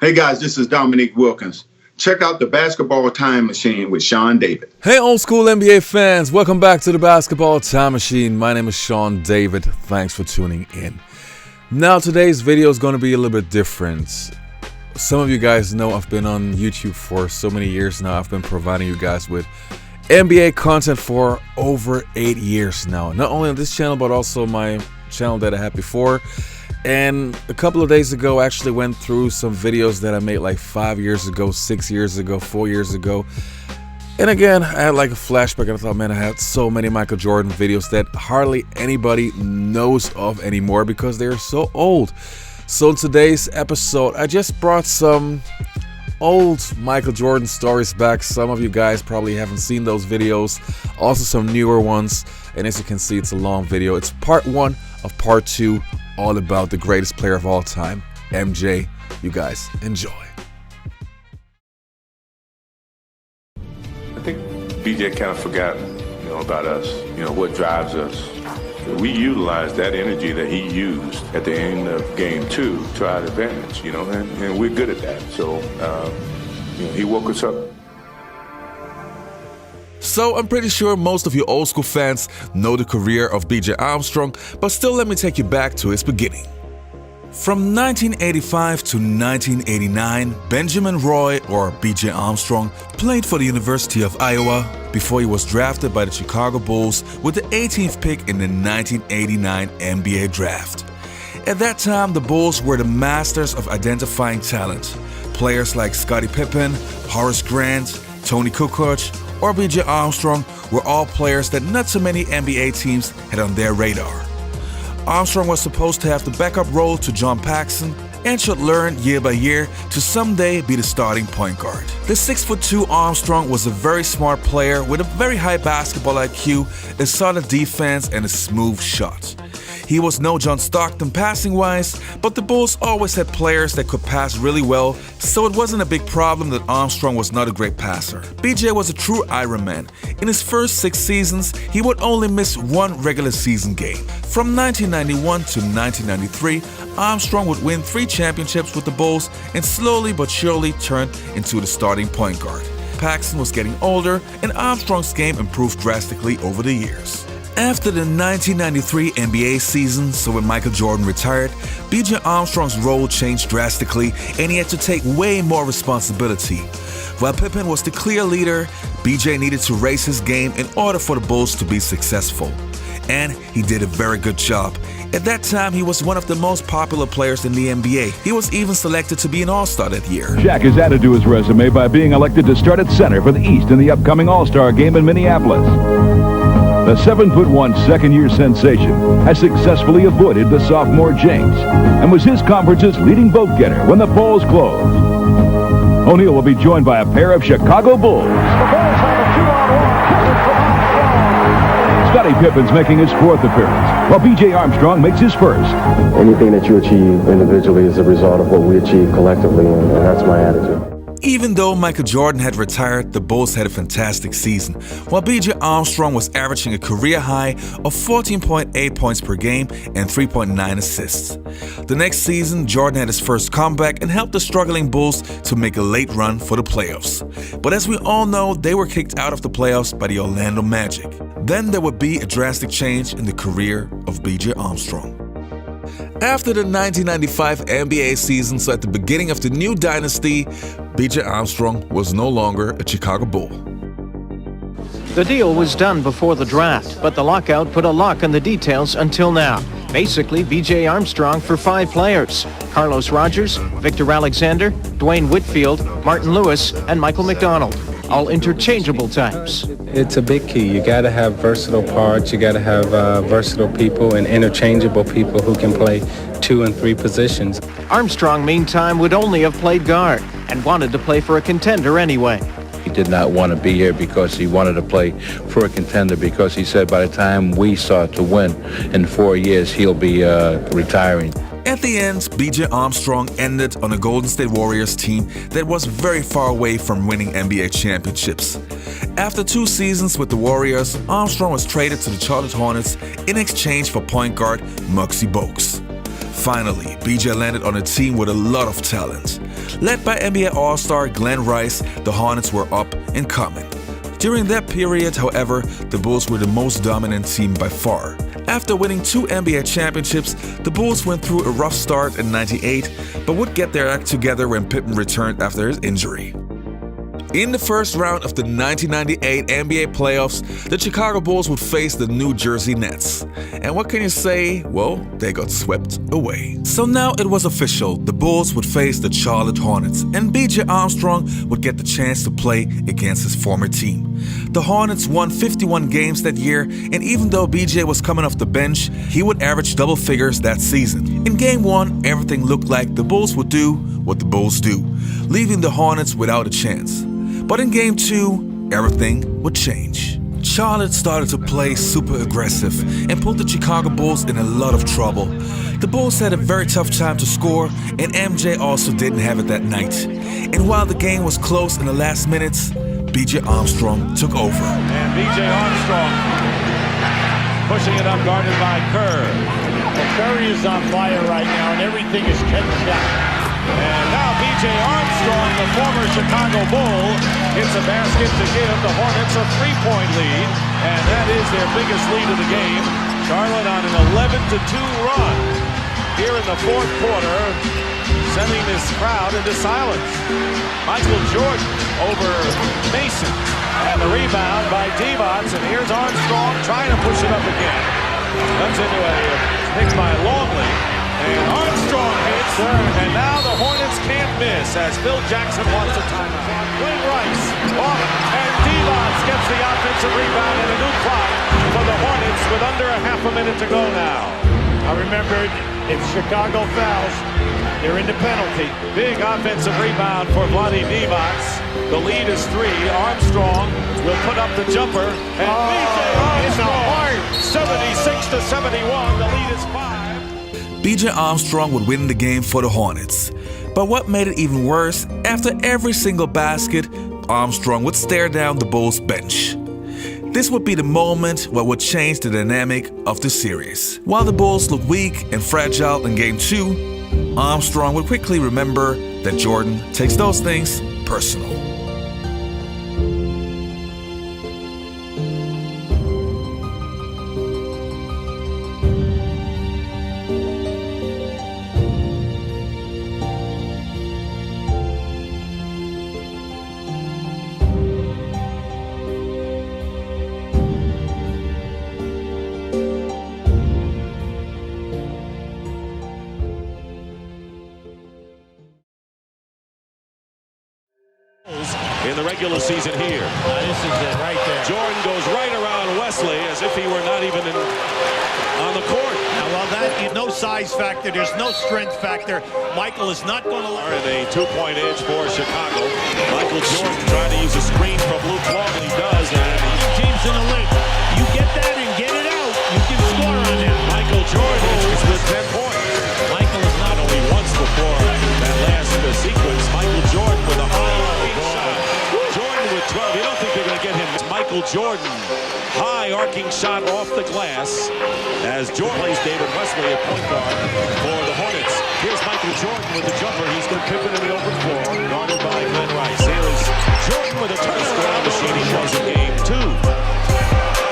Hey guys, this is Dominique Wilkins. Check out the Basketball Time Machine with Sean David. Hey old school NBA fans, welcome back to the Basketball Time Machine. My name is Sean David. Thanks for tuning in. Now today's video is going to be a little bit different. Some of you guys know I've been on YouTube for so many years now. I've been providing you guys with NBA content for over 8 years now. Not only on this channel, but also my channel that I had before. And a couple of days ago, I actually went through some videos that I made like 5 years ago, 6 years ago, 4 years ago. And again, I had like a flashback and I thought, man, I had so many Michael Jordan videos that hardly anybody knows of anymore because they're so old. So in today's episode, I just brought some old Michael Jordan stories back. Some of you guys probably haven't seen those videos. Also some newer ones. And as you can see, it's a long video. It's part 1 of part 2. All about the greatest player of all time, MJ. You guys enjoy. I think BJ kind of forgot, about us, what drives us. We utilized that energy that he used at the end of game 2 to our advantage, and we're good at that. So, he woke us up. So I'm pretty sure most of you old school fans know the career of B.J. Armstrong, but still let me take you back to his beginning. From 1985 to 1989, Benjamin Roy, or B.J. Armstrong, played for the University of Iowa before he was drafted by the Chicago Bulls with the 18th pick in the 1989 NBA draft. At that time, the Bulls were the masters of identifying talent. Players like Scottie Pippen, Horace Grant, Toni Kukoc, or B.J. Armstrong were all players that not so many NBA teams had on their radar. Armstrong was supposed to have the backup role to John Paxson and should learn year by year to someday be the starting point guard. The 6'2" Armstrong was a very smart player with a very high basketball IQ, a solid defense, and a smooth shot. He was no John Stockton passing-wise, but the Bulls always had players that could pass really well, so it wasn't a big problem that Armstrong was not a great passer. BJ was a true Iron Man. In his first 6 seasons, he would only miss 1 regular season game. From 1991 to 1993, Armstrong would win 3 championships with the Bulls and slowly but surely turned into the starting point guard. Paxson was getting older, and Armstrong's game improved drastically over the years. After the 1993 NBA season, so when Michael Jordan retired, B.J. Armstrong's role changed drastically and he had to take way more responsibility. While Pippen was the clear leader, B.J. needed to raise his game in order for the Bulls to be successful. And he did a very good job. At that time, he was one of the most popular players in the NBA. He was even selected to be an All-Star that year. Shaq has added to his resume by being elected to start at center for the East in the upcoming All-Star game in Minneapolis. The 7'1" second-year sensation has successfully avoided the sophomore jinx and was his conference's leading vote-getter when the polls closed. O'Neal will be joined by a pair of Chicago Bulls. The Bulls have a 2-on-1. Scottie Pippen's making his 4th appearance, while B.J. Armstrong makes his 1st. Anything that you achieve individually is a result of what we achieve collectively, and that's my attitude. Even though Michael Jordan had retired, the Bulls had a fantastic season, while B.J. Armstrong was averaging a career high of 14.8 points per game and 3.9 assists. The next season, Jordan had his first comeback and helped the struggling Bulls to make a late run for the playoffs. But as we all know, they were kicked out of the playoffs by the Orlando Magic. Then there would be a drastic change in the career of B.J. Armstrong. After the 1995 NBA season, so at the beginning of the new dynasty, B.J. Armstrong was no longer a Chicago Bull. The deal was done before the draft, but the lockout put a lock on the details until now. Basically, B.J. Armstrong for 5 players: Carlos Rogers, Victor Alexander, Dwayne Whitfield, Martin Lewis, and Michael McDonald, all interchangeable types. It's a big key. You got to have versatile parts. You got to have versatile people and interchangeable people who can play 2 and 3 positions. Armstrong, meantime, would only have played guard and wanted to play for a contender anyway. He did not want to be here because he wanted to play for a contender, because he said by the time we start to win in 4 years, he'll be retiring. At the end, B.J. Armstrong ended on a Golden State Warriors team that was very far away from winning NBA championships. After 2 seasons with the Warriors, Armstrong was traded to the Charlotte Hornets in exchange for point guard Muggsy Bogues. Finally, BJ landed on a team with a lot of talent. Led by NBA All-Star Glenn Rice, the Hornets were up and coming. During that period, however, the Bulls were the most dominant team by far. After winning 2 NBA championships, the Bulls went through a rough start in '98, but would get their act together when Pippen returned after his injury. In the first round of the 1998 NBA playoffs, the Chicago Bulls would face the New Jersey Nets. And what can you say? Well, they got swept away. So now it was official. The Bulls would face the Charlotte Hornets, and BJ Armstrong would get the chance to play against his former team. The Hornets won 51 games that year, and even though BJ was coming off the bench, he would average double figures that season. In Game 1, everything looked like the Bulls would do what the Bulls do, leaving the Hornets without a chance. But in Game 2, everything would change. Charlotte started to play super aggressive and put the Chicago Bulls in a lot of trouble. The Bulls had a very tough time to score, and MJ also didn't have it that night. And while the game was close in the last minutes, BJ Armstrong took over. And BJ Armstrong pushing it up, guarded by Kerr. Well, Curry is on fire right now, and everything is kept shot. And now BJ Armstrong, the former Chicago Bull, hits a basket to give the Hornets a 3-point lead, and that is their biggest lead of the game. Charlotte on an 11-2 run here in the fourth quarter, sending this crowd into silence. Michael Jordan over Mason, and the rebound by Divac, and here's Armstrong trying to push it up again. Comes into a pick by Longley. And Armstrong hits, and now the Hornets can't miss as Phil Jackson wants a timeout. Glenn Rice off, and Divac gets the offensive rebound and a new clock for the Hornets with under a half a minute to go now. I remember if Chicago fouls, they're in the penalty. Big offensive rebound for Vlade Divac. The lead is 3. Armstrong will put up the jumper, and BJ Armstrong 76-71. The lead is 5. BJ Armstrong would win the game for the Hornets. But what made it even worse, after every single basket, Armstrong would stare down the Bulls bench. This would be the moment what would change the dynamic of the series. While the Bulls looked weak and fragile in Game 2, Armstrong would quickly remember that Jordan takes those things personal. In the regular season here. This is it right there. Jordan goes right around Wesley as if he were not even on the court. Well, that no size factor, there's no strength factor. Michael is not going to learn a 2-point edge for Chicago. Michael Jordan trying to use a screen from Luke Long, and he does. And teams in the league. You get that and get it out. You can score on that. Michael Jordan is with 10 points. Michael is not only once before that last sequence. Michael Jordan with a high shot. Jordan with 12. You don't think they're going to get him. It's Michael Jordan. High arcing shot off the glass as Jordan plays David Wesley at point guard for the Hornets. Here's Michael Jordan with the jumper. He's going to Pippen in the open floor, guarded by Glenn Rice. Here's Jordan with a turnaround machine. He was in Game 2.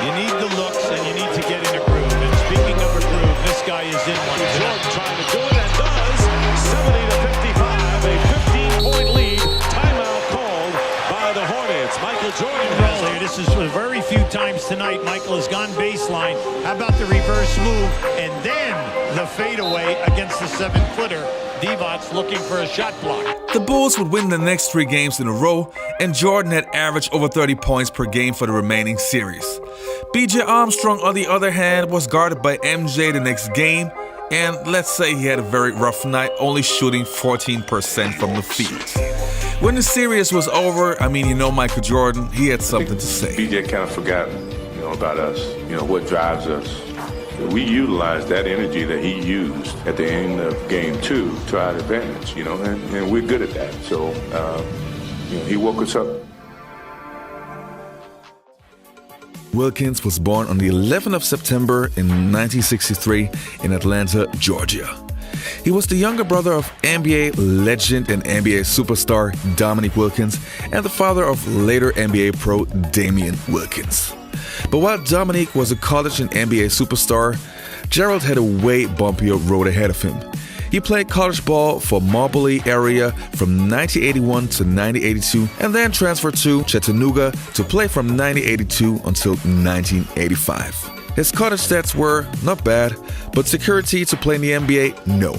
You need the looks and you need to get in a groove. And speaking of a groove, this guy is in one. Jordan trying to do it and does. 70-55, a 15-point lead. Timeout called by the Hornets. Michael Jordan. This is very few times tonight Michael has gone baseline. How about the reverse move and then the fadeaway against the 7-footer? Divac looking for a shot block. The Bulls would win the next 3 games in a row, and Jordan had averaged over 30 points per game for the remaining series. BJ Armstrong, on the other hand, was guarded by MJ the next game, and let's say he had a very rough night, only shooting 14% from the field. When the series was over, Michael Jordan, he had something to say. BJ kind of forgot, about us, what drives us. We utilized that energy that he used at the end of Game 2 to our advantage, and we're good at that. So, he woke us up. Wilkins was born on the 11th of September in 1963 in Atlanta, Georgia. He was the younger brother of NBA legend and NBA superstar Dominique Wilkins and the father of later NBA pro Damian Wilkins. But while Dominique was a college and NBA superstar, Gerald had a way bumpier road ahead of him. He played college ball for Moberly area from 1981 to 1982 and then transferred to Chattanooga to play from 1982 until 1985. His college stats were not bad, but security to play in the NBA, no.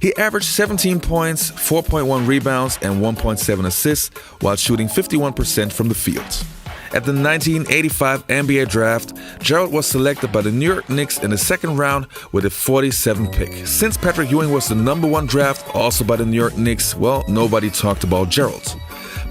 He averaged 17 points, 4.1 rebounds, and 1.7 assists while shooting 51% from the field. At the 1985 NBA draft, Gerald was selected by the New York Knicks in the second round with a 47th pick. Since Patrick Ewing was the #1 draft, also by the New York Knicks, well, nobody talked about Gerald.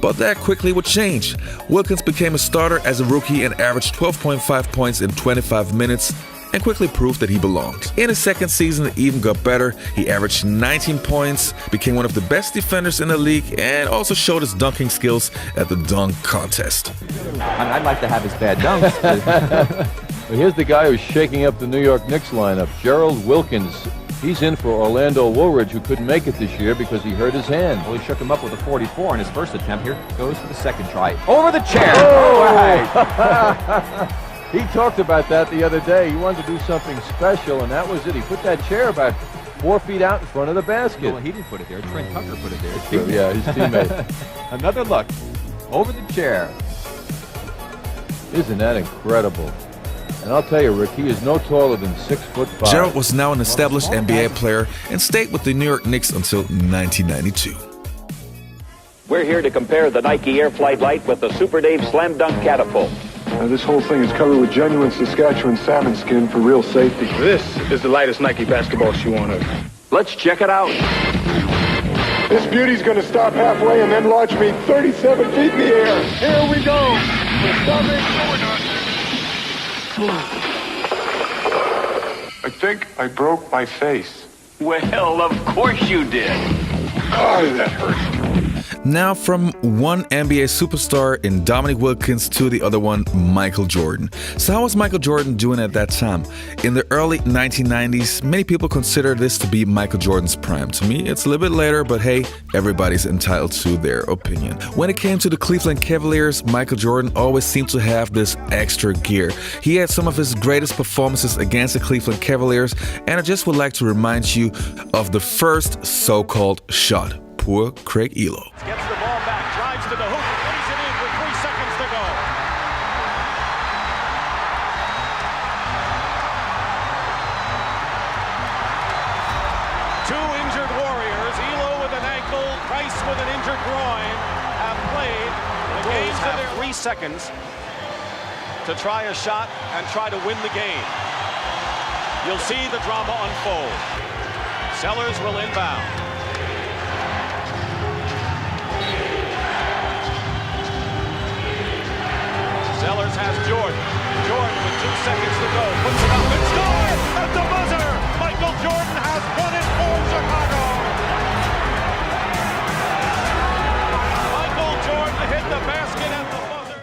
But that quickly would change. Wilkins became a starter as a rookie and averaged 12.5 points in 25 minutes and quickly proved that he belonged. In his second season, it even got better. He averaged 19 points, became one of the best defenders in the league, and also showed his dunking skills at the dunk contest. I'd like to have his bad dunks. Well, here's the guy who's shaking up the New York Knicks lineup, Gerald Wilkins. He's in for Orlando Woolridge, who couldn't make it this year because he hurt his hand. Well, he shook him up with a 44 in his first attempt. Here goes for the second try. Over the chair! Oh! He talked about that the other day. He wanted to do something special, and that was it. He put that chair about 4 feet out in front of the basket. Well, he didn't put it there. Trent Tucker put it there. Yeah, his teammate. Another look. Over the chair. Isn't that incredible? And I'll tell you, Rick, he is no taller than 6'5". Gerald was now an established NBA player and stayed with the New York Knicks until 1992. We're here to compare the Nike Air Flight Lite with the Super Dave Slam Dunk Catapult. This whole thing is covered with genuine Saskatchewan salmon skin for real safety. This is the lightest Nike basketball shoe on earth. Let's check it out. This beauty's going to stop halfway and then launch me 37 feet in the air. Here we go. We're stopping. I think I broke my face. Well, of course you did. Oh, that hurts. Now from one NBA superstar in Dominique Wilkins to the other one, Michael Jordan. So how was Michael Jordan doing at that time? In the early 1990s, many people consider this to be Michael Jordan's prime. To me, it's a little bit later, but hey, everybody's entitled to their opinion. When it came to the Cleveland Cavaliers, Michael Jordan always seemed to have this extra gear. He had some of his greatest performances against the Cleveland Cavaliers, and I just would like to remind you of the first so-called shot. Poor Craig Elo. Gets the ball back, drives to the hoop, lays it in with 3 seconds to go. Two injured Warriors, Elo with an ankle, Price with an injured groin, have played. The Bulls have 3 seconds to try a shot and try to win the game. You'll see the drama unfold. Sellers will inbound. Sellers has Jordan. Jordan with 2 seconds to go. Puts it up and scores at the buzzer. Michael Jordan has won it for Chicago. Michael Jordan hit the basket at the buzzer.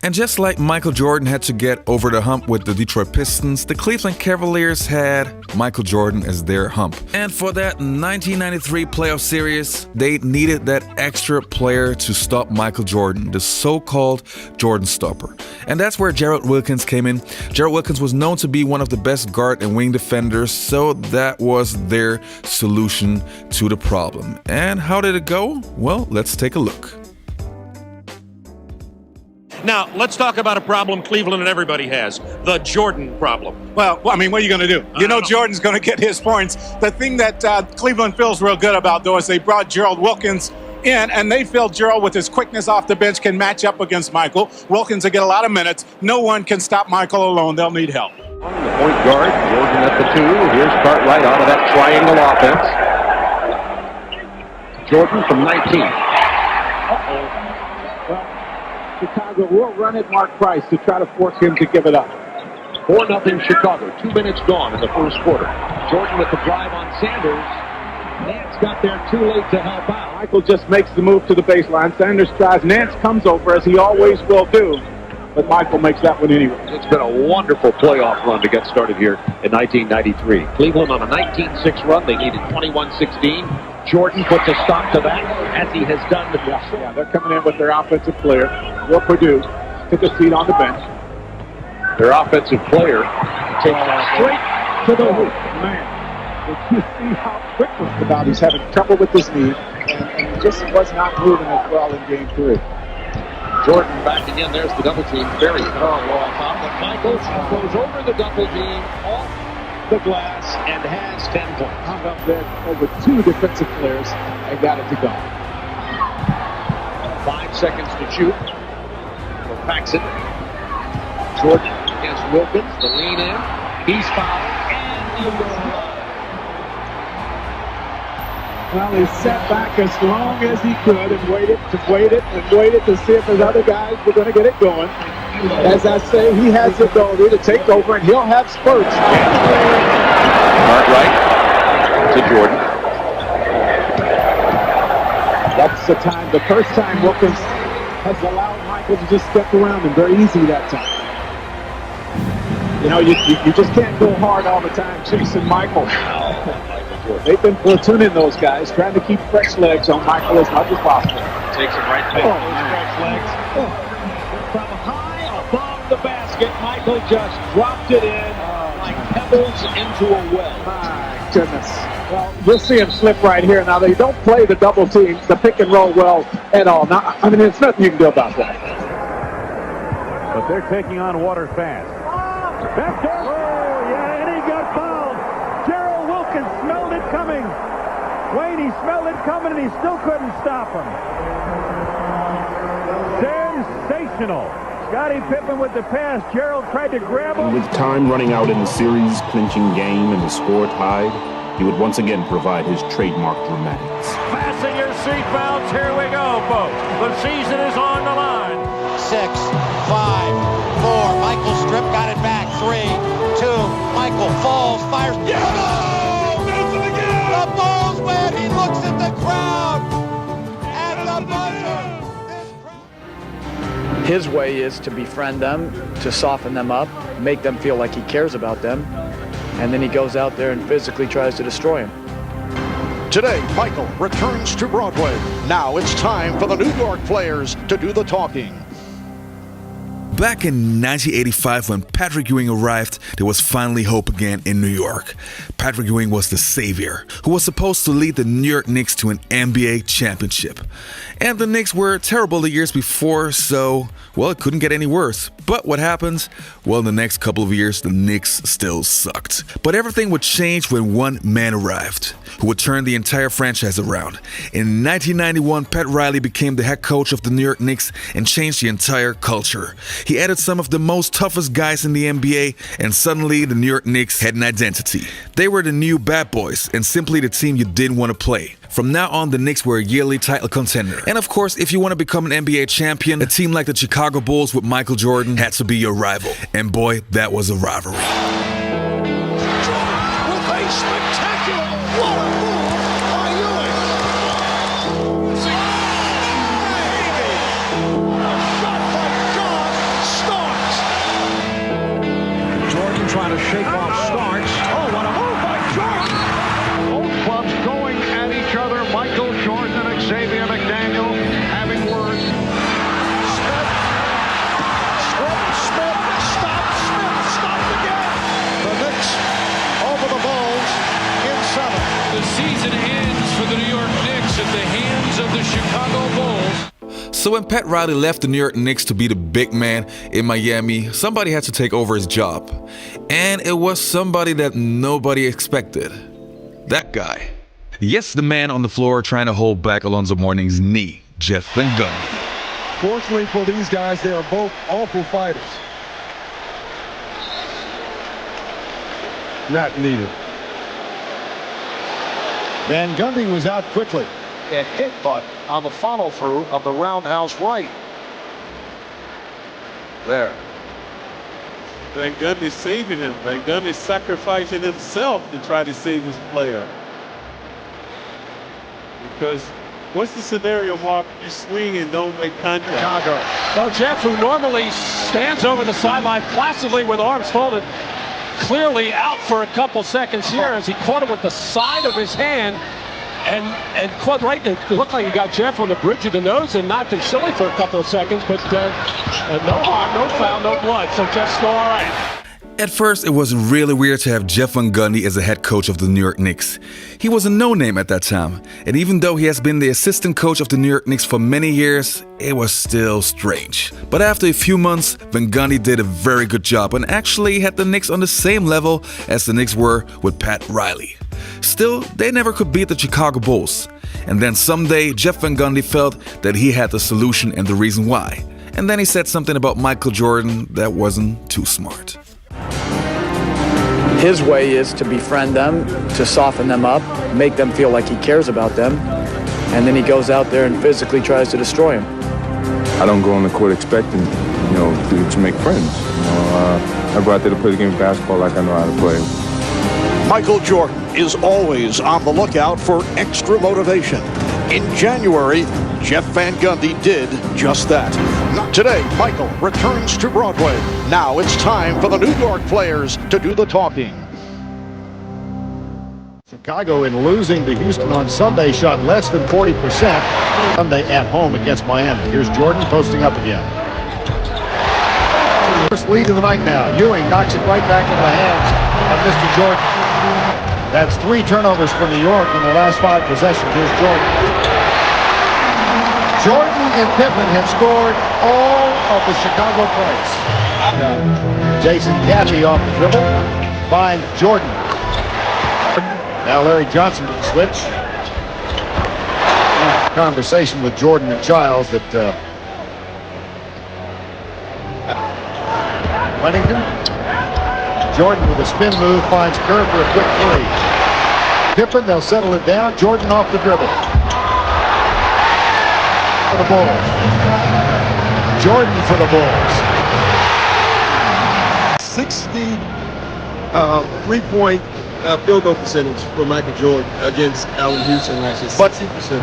And just like Michael Jordan had to get over the hump with the Detroit Pistons, the Cleveland Cavaliers had Michael Jordan as their hump. And for that 1993 playoff series, they needed that extra player to stop Michael Jordan, the so-called Jordan stopper. And that's where Gerald Wilkins came in. Gerald Wilkins was known to be one of the best guard and wing defenders, so that was their solution to the problem. And how did it go? Well, let's take a look. Now, let's talk about a problem Cleveland and everybody has, the Jordan problem. Well, I mean, what are you going to do? You know Jordan's going to get his points. The thing that Cleveland feels real good about, though, is they brought Gerald Wilkins in, and they feel Gerald, with his quickness off the bench, can match up against Michael. Wilkins will get a lot of minutes. No one can stop Michael alone. They'll need help. The point guard, Jordan at the 2. Here's Cartwright out of that triangle offense. Jordan from 19. Chicago will run at Mark Price to try to force him to give it up. 4-0 Chicago. 2 minutes gone in the first quarter. Jordan with the drive on Sanders. Nance got there too late to help out. Michael just makes the move to the baseline. Sanders tries. Nance comes over, as he always will do. but Michael makes that one anyway. It's been a wonderful playoff run to get started here in 1993. Cleveland on a 19-6 run. They needed 21-16. Jordan puts a stop to that, as he has done. Yeah, they're coming in with their offensive player. Will Purdue took a seat on the bench. Their offensive player takes it straight to the hoop. Man, did you see how quick about he's having trouble with his knee, and he just was not moving as well in game 3. Jordan back again. There's the double team. Very thorough off top. But Michael goes over the double team, off the glass, and has 10 points. Hung up there over 2 defensive players and got it to go. 5 seconds to shoot for Paxson. Jordan against Wilkins. The lean in. He's fouled. And you go. Well, he sat back as long as he could and waited to see if his other guys were going to get it going. As I say, he has the ability to take over, and he'll have spurts. Right to Jordan. That's the time, the first time Wilkins has allowed Michael to just step around him very easy that time. You know, you just can't go hard all the time chasing Michael. They've been platooning those guys, trying to keep fresh legs on Michael as much as possible. Takes him right back. Fresh legs. From high above the basket, Michael just dropped it in like pebbles into a well. My goodness. Well, you'll see him slip right here. Now, they don't play the double team, the pick and roll well at all. Now, I mean, there's nothing you can do about that. But they're taking on water fast. Back there. Oh, yeah, and he got fouled. Gerald Wilkins smelled it coming. Wayne, he smelled it coming, and he still couldn't stop him. Sensational. Scottie Pippen with the pass. Gerald tried to grab him. With time running out in the series-clinching game and the score tied, he would once again provide his trademark dramatics. Fasten your seatbelts. Here we go, folks. The season is on the line. 6, 5, 4. Michael strip, got it back. 3, 2. Michael falls, fires. Yeah! Oh, does it again! The Bulls win. He looks at the crowd. At the buzzer. His way is to befriend them, to soften them up, make them feel like he cares about them, and then he goes out there and physically tries to destroy him. Today, Michael returns to Broadway. Now it's time for the New York players to do the talking. Back in 1985, when Patrick Ewing arrived, there was finally hope again in New York. Patrick Ewing was the savior, who was supposed to lead the New York Knicks to an NBA championship. And the Knicks were terrible the years before, so, well, it couldn't get any worse. But what happens? Well, in the next couple of years, the Knicks still sucked. But everything would change when one man arrived, who would turn the entire franchise around. In 1991, Pat Riley became the head coach of the New York Knicks and changed the entire culture. He added some of the most toughest guys in the NBA, and suddenly the New York Knicks had an identity. They were the new bad boys, and simply the team you didn't want to play. From now on, the Knicks were a yearly title contender. And of course, if you want to become an NBA champion, a team like the Chicago Bulls with Michael Jordan had to be your rival. And boy, that was a rivalry. With a spectacular what a move by Ewing. Shot by John Starks. Jordan trying to shake off Starks. Oh, what a move by Jordan. Both clubs going at each other. Michael Jordan and Xavier McDaniel having words. Smith stopped again. The Knicks over the Bulls in 7. The season ends for the New York Knicks at the hands of the Chicago Bulls. So when Pat Riley left the New York Knicks to be the big man in Miami, somebody had to take over his job. And it was somebody that nobody expected. That guy. Yes, the man on the floor trying to hold back Alonzo Mourning's knee, Jeff Van Gundy. Fortunately for these guys, they are both awful fighters. Not needed. Van Gundy was out quickly. And hit butt on the follow-through of the roundhouse right. There. Van Gundy saving him. Van Gundy sacrificing himself to try to save his player. Because What's the scenario, Mark? You swing and don't make contact. Chicago. Well, Jeff, who normally stands over the sideline placidly with arms folded, clearly out for a couple seconds here as he caught him with the side of his hand and caught right. It looked like he got Jeff on the bridge of the nose and knocked him silly for a couple of seconds, but no harm, no foul, no blood, so Jeff's still all right. At first, it was really weird to have Jeff Van Gundy as the head coach of the New York Knicks. He was a no-name at that time, and even though he has been the assistant coach of the New York Knicks for many years, it was still strange. But after a few months, Van Gundy did a very good job and actually had the Knicks on the same level as the Knicks were with Pat Riley. Still, they never could beat the Chicago Bulls. And then someday, Jeff Van Gundy felt that he had the solution and the reason why. And then he said something about Michael Jordan that wasn't too smart. His way is to befriend them, to soften them up, make them feel like he cares about them, and then he goes out there and physically tries to destroy them. I don't go on the court expecting, to make friends. I go out there to play the game of basketball like I know how to play. Michael Jordan is always on the lookout for extra motivation. In January, Jeff Van Gundy did just that. Today, Michael returns to Broadway. Now it's time for the New York players to do the talking. Chicago, in losing to Houston on Sunday, shot less than 40%. Sunday at home against Miami. Here's Jordan posting up again. First lead of the night now. Ewing knocks it right back into the hands of Mr. Jordan. That's 3 turnovers for New York in the last 5 possessions. Here's Jordan. Jordan and Pippen have scored all of the Chicago points. Jason Catchy off the dribble. Finds Jordan. Now Larry Johnson will switch. Conversation with Jordan and Childs that Wennington. Jordan with a spin move finds Kerr for a quick 3. Pippen, they'll settle it down. Jordan off the dribble. For the Bulls. Jordan for the Bulls. 60 3-point field goal percentage for Michael Jordan against Allen Houston last year. 60%.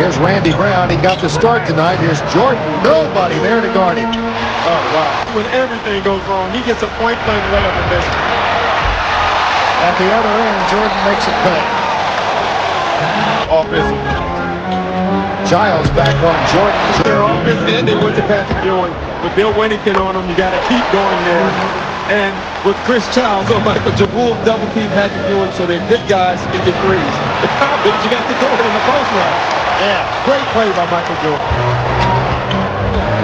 Here's Randy Brown. He got the start tonight. Here's Jordan. Nobody there to guard him. Oh, wow. When everything goes wrong, he gets a point-blank layup and this. At the other end, Jordan makes it pay. Offensive. Childs back on Jordan. Their offensive end, they went to Patrick Ewing. With Bill Wennington on them, you got to keep going there. And with Chris Childs on Michael Jordan, double team Patrick Ewing, so they're good guys in the threes. The confidence, you got to go in the post round. Yeah, great play by Michael Jordan.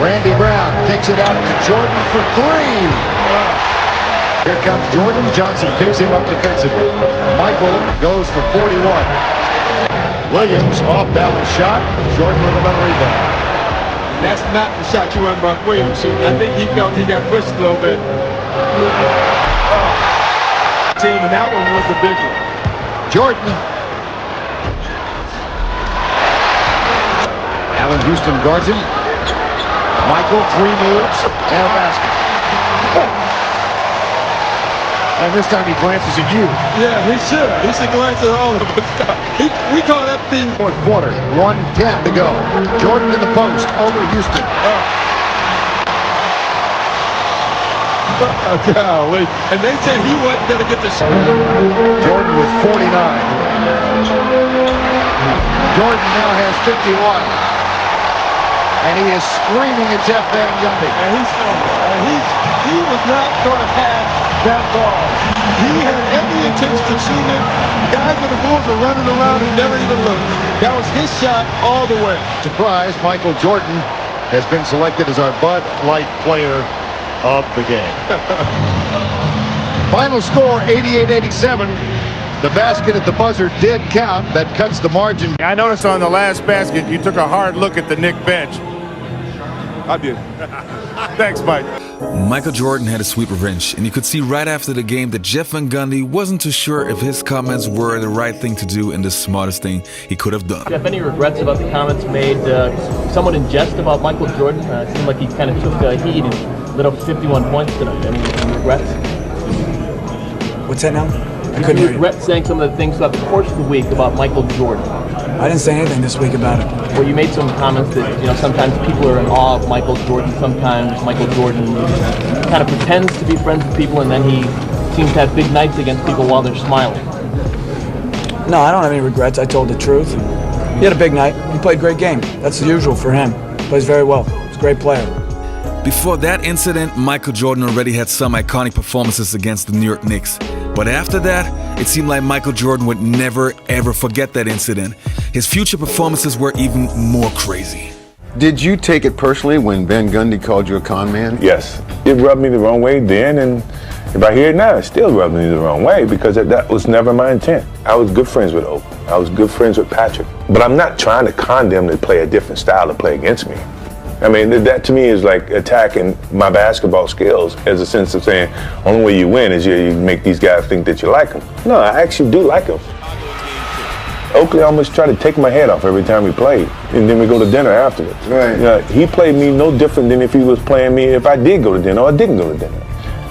Randy Brown takes it out to Jordan for 3. Here comes Jordan. Johnson picks him up defensively. Michael goes for 41. Williams off-balance shot. Jordan with another rebound. That's not the shot you want by Williams. I think he felt he got pushed a little bit. Team, and that one was the big one. Jordan. Allen Houston guards him. Michael, 3 moves, and a basket. And this time he glances at you. Yeah, he should. He should glance at all of us. We call that thing. Fourth quarter, 1:10 to go. Jordan in the post over Houston. Golly. And they said he wasn't going to get the shot. Jordan with 49. Jordan now has 51. And he is screaming at Jeff Van Gundy. And he was not going to have that ball. He had every intention of shooting it. Guys with the Bulls were running around and never even looked. That was his shot all the way. Surprise, Michael Jordan has been selected as our Bud Light player of the game. Final score, 88-87. The basket at the buzzer did count. That cuts the margin. I noticed on the last basket, you took a hard look at the Knicks bench. I did. Thanks, Mike. Michael Jordan had a sweet revenge, and you could see right after the game that Jeff Van Gundy wasn't too sure if his comments were the right thing to do and the smartest thing he could have done. Jeff, any regrets about the comments made somewhat in jest about Michael Jordan? It seemed like he kind of took heat and lit up 51 points tonight. Any regrets? What's that now? I couldn't regret saying some of the things throughout the course of the week about Michael Jordan. I didn't say anything this week about it. Well, you made some comments that, you know, sometimes people are in awe of Michael Jordan. Sometimes Michael Jordan kind of pretends to be friends with people, and then he seems to have big nights against people while they're smiling. No, I don't have any regrets. I told the truth. He had a big night. He played a great game. That's the usual for him. Plays very well. He's a great player. Before that incident, Michael Jordan already had some iconic performances against the New York Knicks. But after that, it seemed like Michael Jordan would never, ever forget that incident. His future performances were even more crazy. Did you take it personally when Van Gundy called you a con man? Yes. It rubbed me the wrong way then, and if I hear it now, it still rubs me the wrong way because that was never my intent. I was good friends with Oak. I was good friends with Patrick. But I'm not trying to con them to play a different style to play against me. I mean, that to me is like attacking my basketball skills as a sense of saying, only way you win is you make these guys think that you like them. No, I actually do like them. Oakley almost tried to take my head off every time we played, and then we go to dinner afterwards. Right. You know, he played me no different than if he was playing me if I did go to dinner or I didn't go to dinner.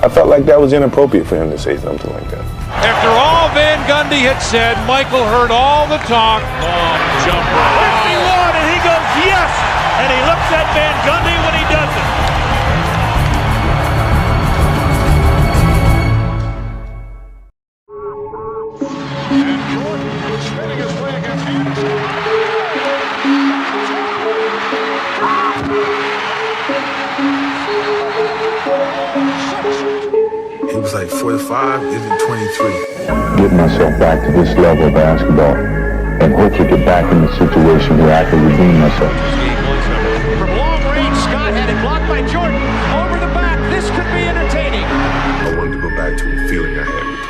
I felt like that was inappropriate for him to say something like that. After all Van Gundy had said, Michael heard all the talk. Long jumper. 51, and he goes, yes! And he looks at Van Gundy when he does it. And Jordan is spinning his way against Anderson. He was like 45, isn't 23. Get myself back to this level of basketball and hopefully get back in the situation where I can redeem myself. From long range, Scott had it blocked by Jordan. Over the back, this could be entertaining. I wanted to go back to the feeling I had with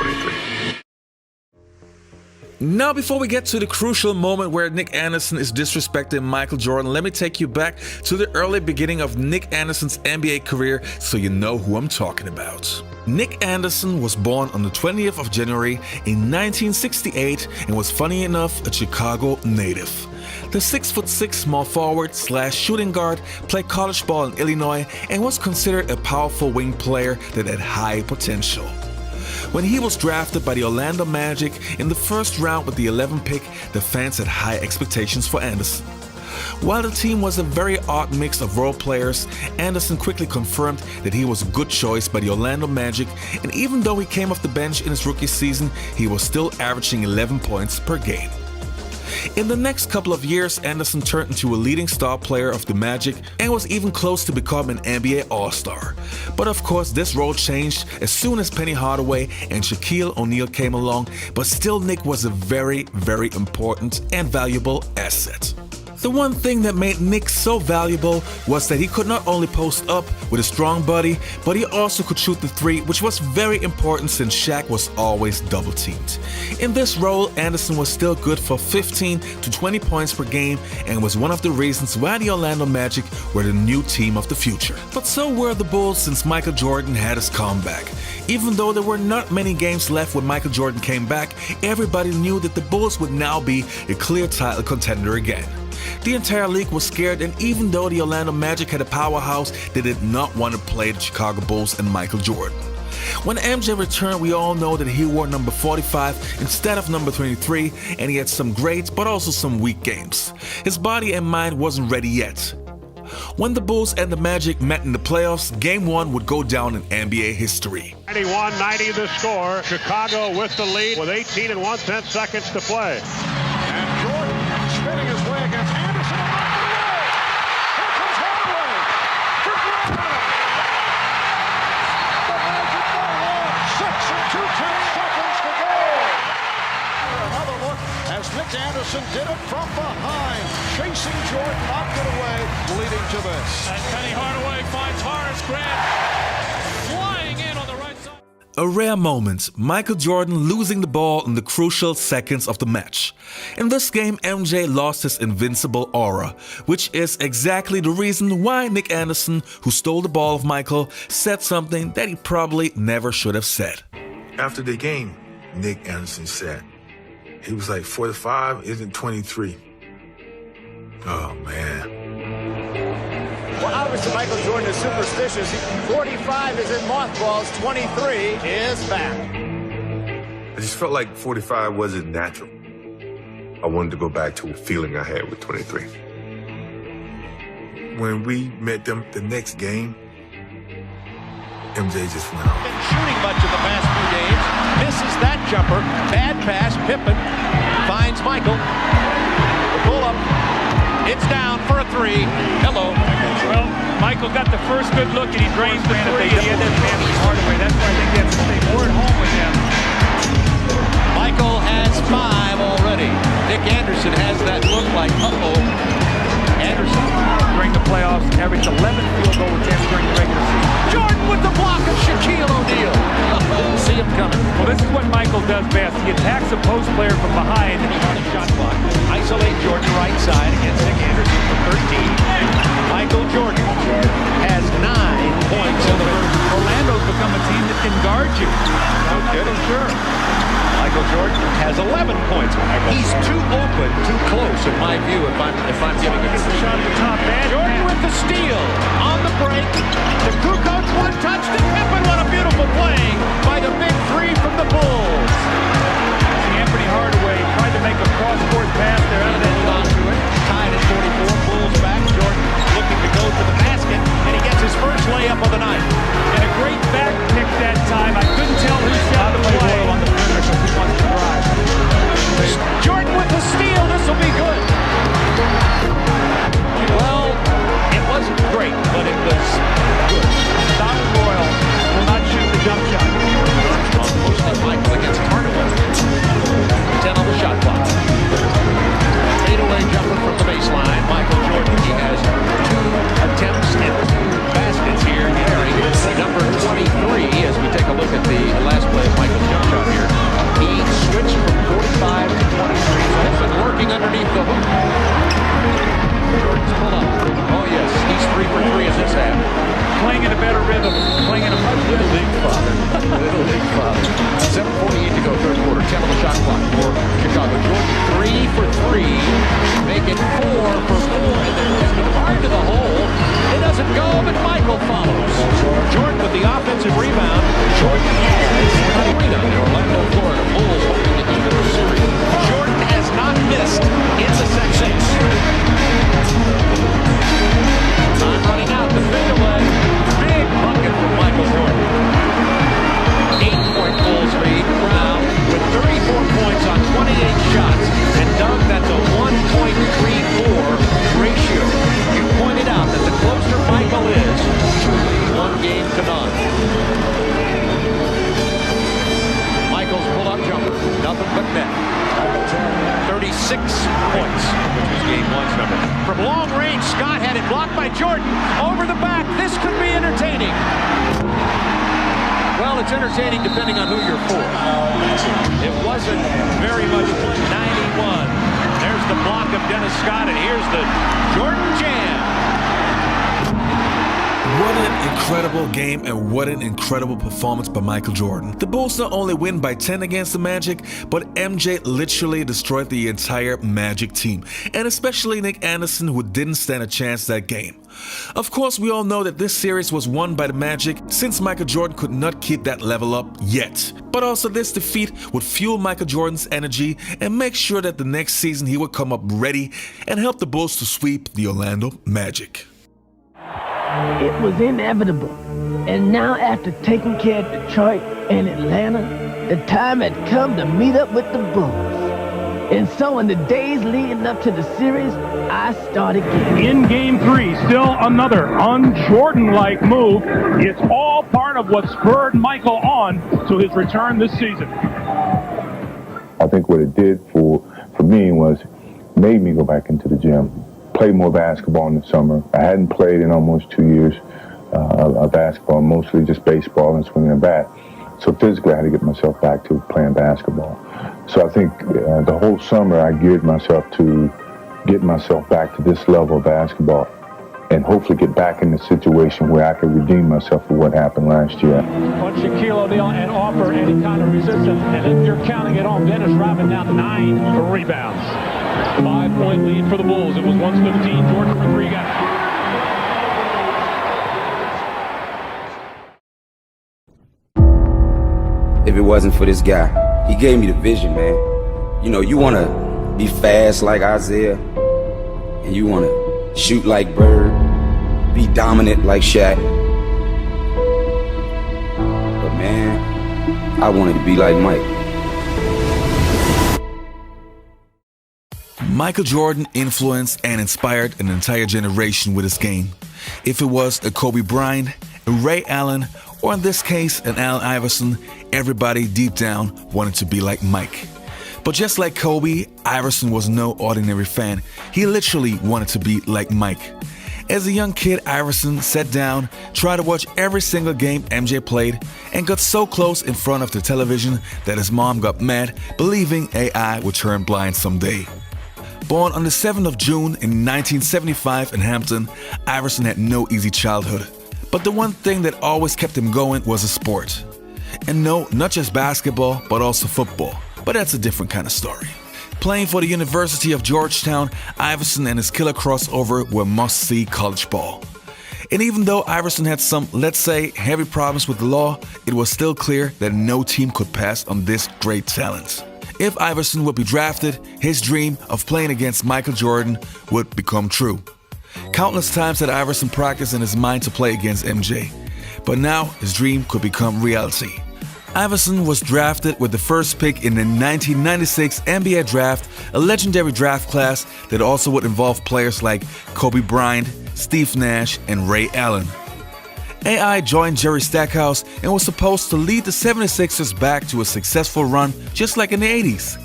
23. Now, before we get to the crucial moment where Nick Anderson is disrespecting Michael Jordan, let me take you back to the early beginning of Nick Anderson's NBA career so you know who I'm talking about. Nick Anderson was born on the 20th of January in 1968 and was, funny enough, a Chicago native. The 6'6" small forward / shooting guard played college ball in Illinois and was considered a powerful wing player that had high potential. When he was drafted by the Orlando Magic in the first round with the 11th pick, the fans had high expectations for Anderson. While the team was a very odd mix of role players, Anderson quickly confirmed that he was a good choice by the Orlando Magic, and even though he came off the bench in his rookie season, he was still averaging 11 points per game. In the next couple of years, Anderson turned into a leading star player of the Magic and was even close to becoming an NBA All-Star. But of course, this role changed as soon as Penny Hardaway and Shaquille O'Neal came along, but still Nick was a very, very important and valuable asset. The one thing that made Nick so valuable was that he could not only post up with a strong body, but he also could shoot the three, which was very important since Shaq was always double teamed. In this role, Anderson was still good for 15 to 20 points per game and was one of the reasons why the Orlando Magic were the new team of the future. But so were the Bulls since Michael Jordan had his comeback. Even though there were not many games left when Michael Jordan came back, everybody knew that the Bulls would now be a clear title contender again. The entire league was scared, and even though the Orlando Magic had a powerhouse, they did not want to play the Chicago Bulls and Michael Jordan. When MJ returned, we all know that he wore number 45 instead of number 23, and he had some great but also some weak games. His body and mind wasn't ready yet. When the Bulls and the Magic met in the playoffs, Game 1 would go down in NBA history. 91-90 the score. Chicago with the lead with 18 and 1/10 seconds to play. And Jordan spinning his way against Anderson. Here comes Hardaway. For Rodman. The Magic by 1. 6 and 2/10 seconds to go. Another look as Nick Anderson did it from behind. Chasing Jordan, knocked it away, leading to this. And Penny Hardaway finds Horace Grant flying in on the right side. A rare moment, Michael Jordan losing the ball in the crucial seconds of the match. In this game, MJ lost his invincible aura, which is exactly the reason why Nick Anderson, who stole the ball of Michael, said something that he probably never should have said. After the game, Nick Anderson said, he was like 45, isn't 23. Oh, man. Well, obviously, Michael Jordan is superstitious. 45 is in mothballs. 23 is back. I just felt like 45 wasn't natural. I wanted to go back to a feeling I had with 23. When we met them the next game, MJ just went off. Been shooting much in the past few games. Misses that jumper. Bad pass. Pippen finds Michael. The pull-up. It's down for a three. Hello. Well, Michael got the first good look and he drains the three and he ended up having his heart away. That's why I think they have to stay more at home with him. Michael has 5 already. Nick Anderson has that look like, Anderson During the playoffs, averaged 11 field goal attempts during the regular season. Jordan with the block of Shaquille O'Neal. See him coming. Well, this is what Michael does best. He attacks a post player from behind. Shot clock. Isolate Jordan right side against Nick Anderson for 13. Michael Jordan has 9 points in the first. Orlando's become a team that can guard you. No kidding. Sure. Michael Jordan has 11 points. He's too open, too close in my view. If I'm giving a shot at the top. Jordan with the steal on the break. The Kukoc one touch to Pippen. What a beautiful play by the big 3 from the Bulls. Anthony Hardaway tried to make a cross-court pass there. Out of that hold on to it. Tied at 44. Bulls back. Jordan looking to go to the basket, and he gets his first layup of the night. And a great back pick that time. I couldn't tell who shot the play. On the perimeter because he wants to drive. Jordan with the steal. This will be good. Well, it wasn't great, but it was good. Donald Royal will not shoot the jump shot. Posting Michael against Hardaway. 10 on the shot clock. Fadeaway jumper from the baseline. Michael Jordan, he has 2 attempts and 2 baskets here. Carrying number 23 as we take a look at the last play of Michael's jump shot here. He switched from 45 to 23. So he's been working underneath the hoop. Jordan's pull up. Oh yes, he's 3 for 3 as it's half. Playing in a better rhythm. Playing in a much Little league father. Little league father. 7:48 to go, third quarter. 10 on the shot clock for Chicago. Jordan 3 for 3. Make it 4 for 4. Hard to the hole. It doesn't go, but Michael follows. Jordan with the offensive rebound. Jordan has the rebound in Orlando, Florida. Bulls hoping to even the series. Jordan has not missed in the section. Time running out. The fadeaway. Big bucket from Michael Jordan. 8-point Bulls lead. Brown with 34 points on 28 shots. And Doug, that's a 1.34 ratio. You pointed out that the closer Michael is, 1 game to none. Michael's pull-up jumper. Nothing but net. 36 points, which was game 1's number. From long range, Scott had it blocked by Jordan. Over the back, this could be entertaining. Well, it's entertaining depending on who you're for. It wasn't very much 91. There's the block of Dennis Scott, and here's the Jordan jam. What an incredible game and what an incredible performance by Michael Jordan. The Bulls not only win by 10 against the Magic, but MJ literally destroyed the entire Magic team, and especially Nick Anderson, who didn't stand a chance that game. Of course, we all know that this series was won by the Magic since Michael Jordan could not keep that level up yet. But also this defeat would fuel Michael Jordan's energy and make sure that the next season he would come up ready and help the Bulls to sweep the Orlando Magic. It was inevitable. And now after taking care of Detroit and Atlanta, the time had come to meet up with the Bulls. And so in the days leading up to the series, I started getting in game 3, still another un-Jordan-like move. It's all part of what spurred Michael on to his return this season. I think what it did for me was made me go back into the gym, play more basketball in the summer. I hadn't played in almost 2 years of basketball, mostly just baseball and swinging a bat. So physically, I had to get myself back to playing basketball. So I think the whole summer, I geared myself to get myself back to this level of basketball and hopefully get back in the situation where I could redeem myself for what happened last year. But Shaquille O'Neal and offer any kind of resistance, and then you're counting it on. Dennis Rodman now 9 rebounds. 5-point lead for the Bulls. It was 115. Jordan for 3 guys. If it wasn't for this guy, he gave me the vision, man. You know, you want to be fast like Isaiah, and you want to shoot like Bird, be dominant like Shaq. But man, I wanted to be like Mike. Michael Jordan influenced and inspired an entire generation with his game. If it was a Kobe Bryant, a Ray Allen, or in this case, an Allen Iverson, everybody deep down wanted to be like Mike. But just like Kobe, Iverson was no ordinary fan. He literally wanted to be like Mike. As a young kid, Iverson sat down, tried to watch every single game MJ played, and got so close in front of the television that his mom got mad, believing AI would turn blind someday. Born on the 7th of June in 1975 in Hampton, Iverson had no easy childhood. But the one thing that always kept him going was a sport. And no, not just basketball, but also football. But that's a different kind of story. Playing for the University of Georgetown, Iverson and his killer crossover were must-see college ball. And even though Iverson had some, let's say, heavy problems with the law, it was still clear that no team could pass on this great talent. If Iverson would be drafted, his dream of playing against Michael Jordan would become true. Countless times had Iverson practiced in his mind to play against MJ, but now his dream could become reality. Iverson was drafted with the first pick in the 1996 NBA draft, a legendary draft class that also would involve players like Kobe Bryant, Steve Nash, and Ray Allen. AI joined Jerry Stackhouse and was supposed to lead the 76ers back to a successful run just like in the 80s.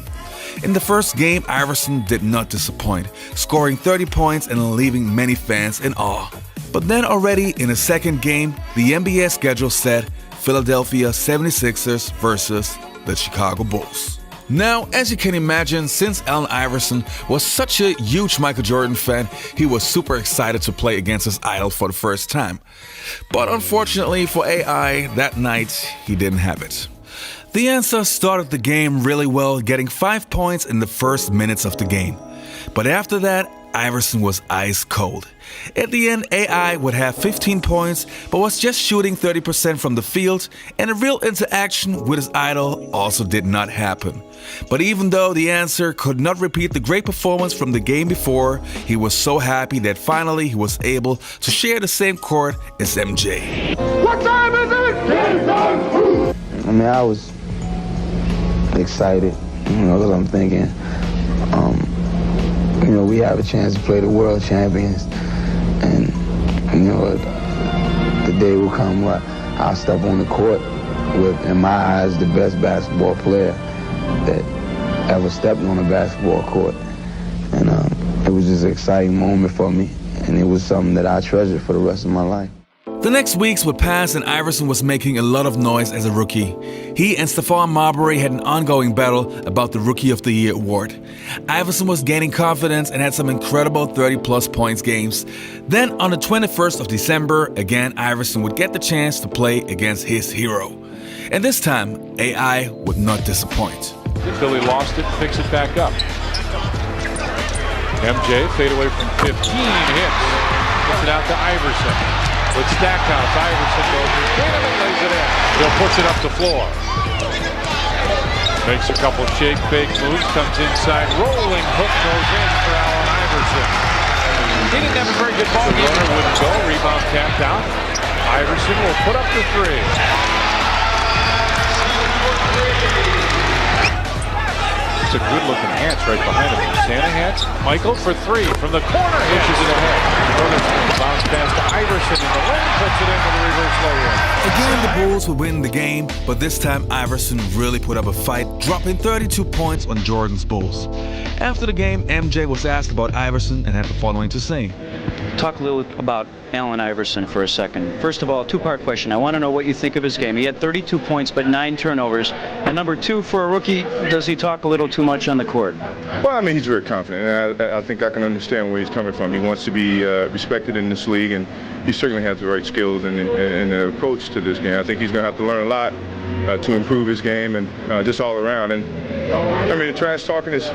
In the first game, Iverson did not disappoint, scoring 30 points and leaving many fans in awe. But then already in the second game, the NBA schedule said Philadelphia 76ers versus the Chicago Bulls. Now, as you can imagine, since Allen Iverson was such a huge Michael Jordan fan, he was super excited to play against his idol for the first time. But unfortunately for AI, that night he didn't have it. The answer started the game really well, getting 5 points in the first minutes of the game. But after that, Iverson was ice cold. At the end, AI would have 15 points, but was just shooting 30% from the field, and a real interaction with his idol also did not happen. But even though the answer could not repeat the great performance from the game before, he was so happy that finally he was able to share the same court as MJ. What time is it? I mean, I was excited, because I'm thinking, we have a chance to play the world champions, and, the day will come where I'll step on the court with, in my eyes, the best basketball player that ever stepped on a basketball court. And it was just an exciting moment for me, and it was something that I treasured for the rest of my life. The next weeks would pass and Iverson was making a lot of noise as a rookie. He and Stephon Marbury had an ongoing battle about the Rookie of the Year award. Iverson was gaining confidence and had some incredible 30-plus points games. Then on the 21st of December, again Iverson would get the chance to play against his hero. And this time, AI would not disappoint. Philly lost it, picks it back up. MJ fade away from 15, hits. Gets it out to Iverson. With Stackhouse, Iverson goes in and lays it in. He'll push it up the floor. Makes a couple shake, fake moves, comes inside, rolling hook goes in for Allen Iverson. He didn't have a very good ball game. The runner wouldn't go, rebound tapped out. Iverson will put up the three. It's a good-looking hats right behind him. Santa hats. Michael for three from the corner. Pushes it ahead. Bounce pass to Iverson in the lane. Puts it in with a reverse layup. Again, the Bulls would win the game, but this time Iverson really put up a fight, dropping 32 points on Jordan's Bulls. After the game, MJ was asked about Iverson and had the following to say. Talk a little about Allen Iverson for a second. First of all, two-part question. I want to know what you think of his game. He had 32 points, but 9 turnovers. And number two, for a rookie, does he talk a little too much on the court? Well, I mean, he's very confident, and I think I can understand where he's coming from. He wants to be respected in this league, and he certainly has the right skills and the approach to this game. I think he's going to have to learn a lot to improve his game and just all around. And I mean, the trash talking is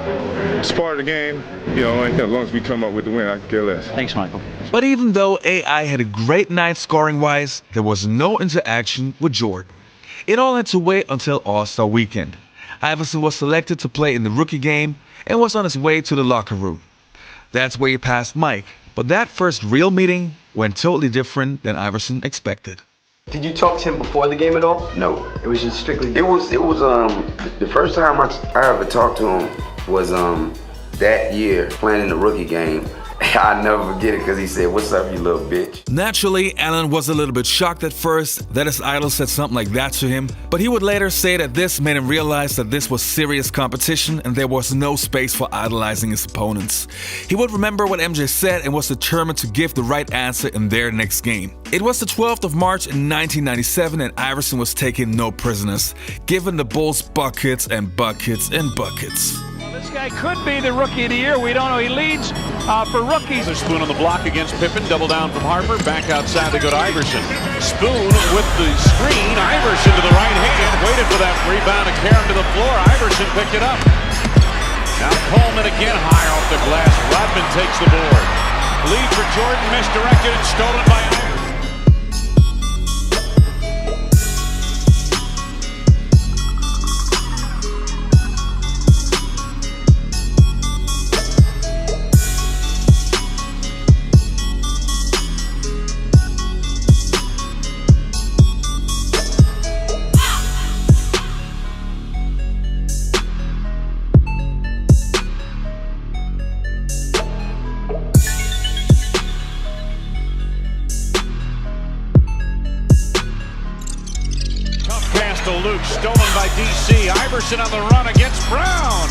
part of the game. As long as we come up with the win, I can care less. Thanks, Michael. But even though AI had a great night scoring-wise, there was no interaction with Jordan. It all had to wait until All-Star Weekend. Iverson was selected to play in the rookie game, and was on his way to the locker room. That's where he passed Mike, but that first real meeting went totally different than Iverson expected. Did you talk to him before the game at all? No, it was just strictly. It was the first time I ever talked to him was that year playing in the rookie game. I'll never forget it because he said, "What's up, you little bitch?" Naturally, Allen was a little bit shocked at first that his idol said something like that to him, but he would later say that this made him realize that this was serious competition and there was no space for idolizing his opponents. He would remember what MJ said and was determined to give the right answer in their next game. It was the 12th of March in 1997 and Iverson was taking no prisoners, giving the Bulls buckets and buckets and buckets. This guy could be the Rookie of the Year. We don't know. He leads for rookies. A Spoon on the block against Pippen. Double down from Harper. Back outside to go to Iverson. Spoon with the screen. Iverson to the right hand. Waited for that rebound to Kerr to the floor. Iverson picked it up. Now Coleman again high off the glass. Rodman takes the board. Lead for Jordan. Misdirected and stolen by Iverson. To Luke, stolen by DC. Iverson on the run against Brown.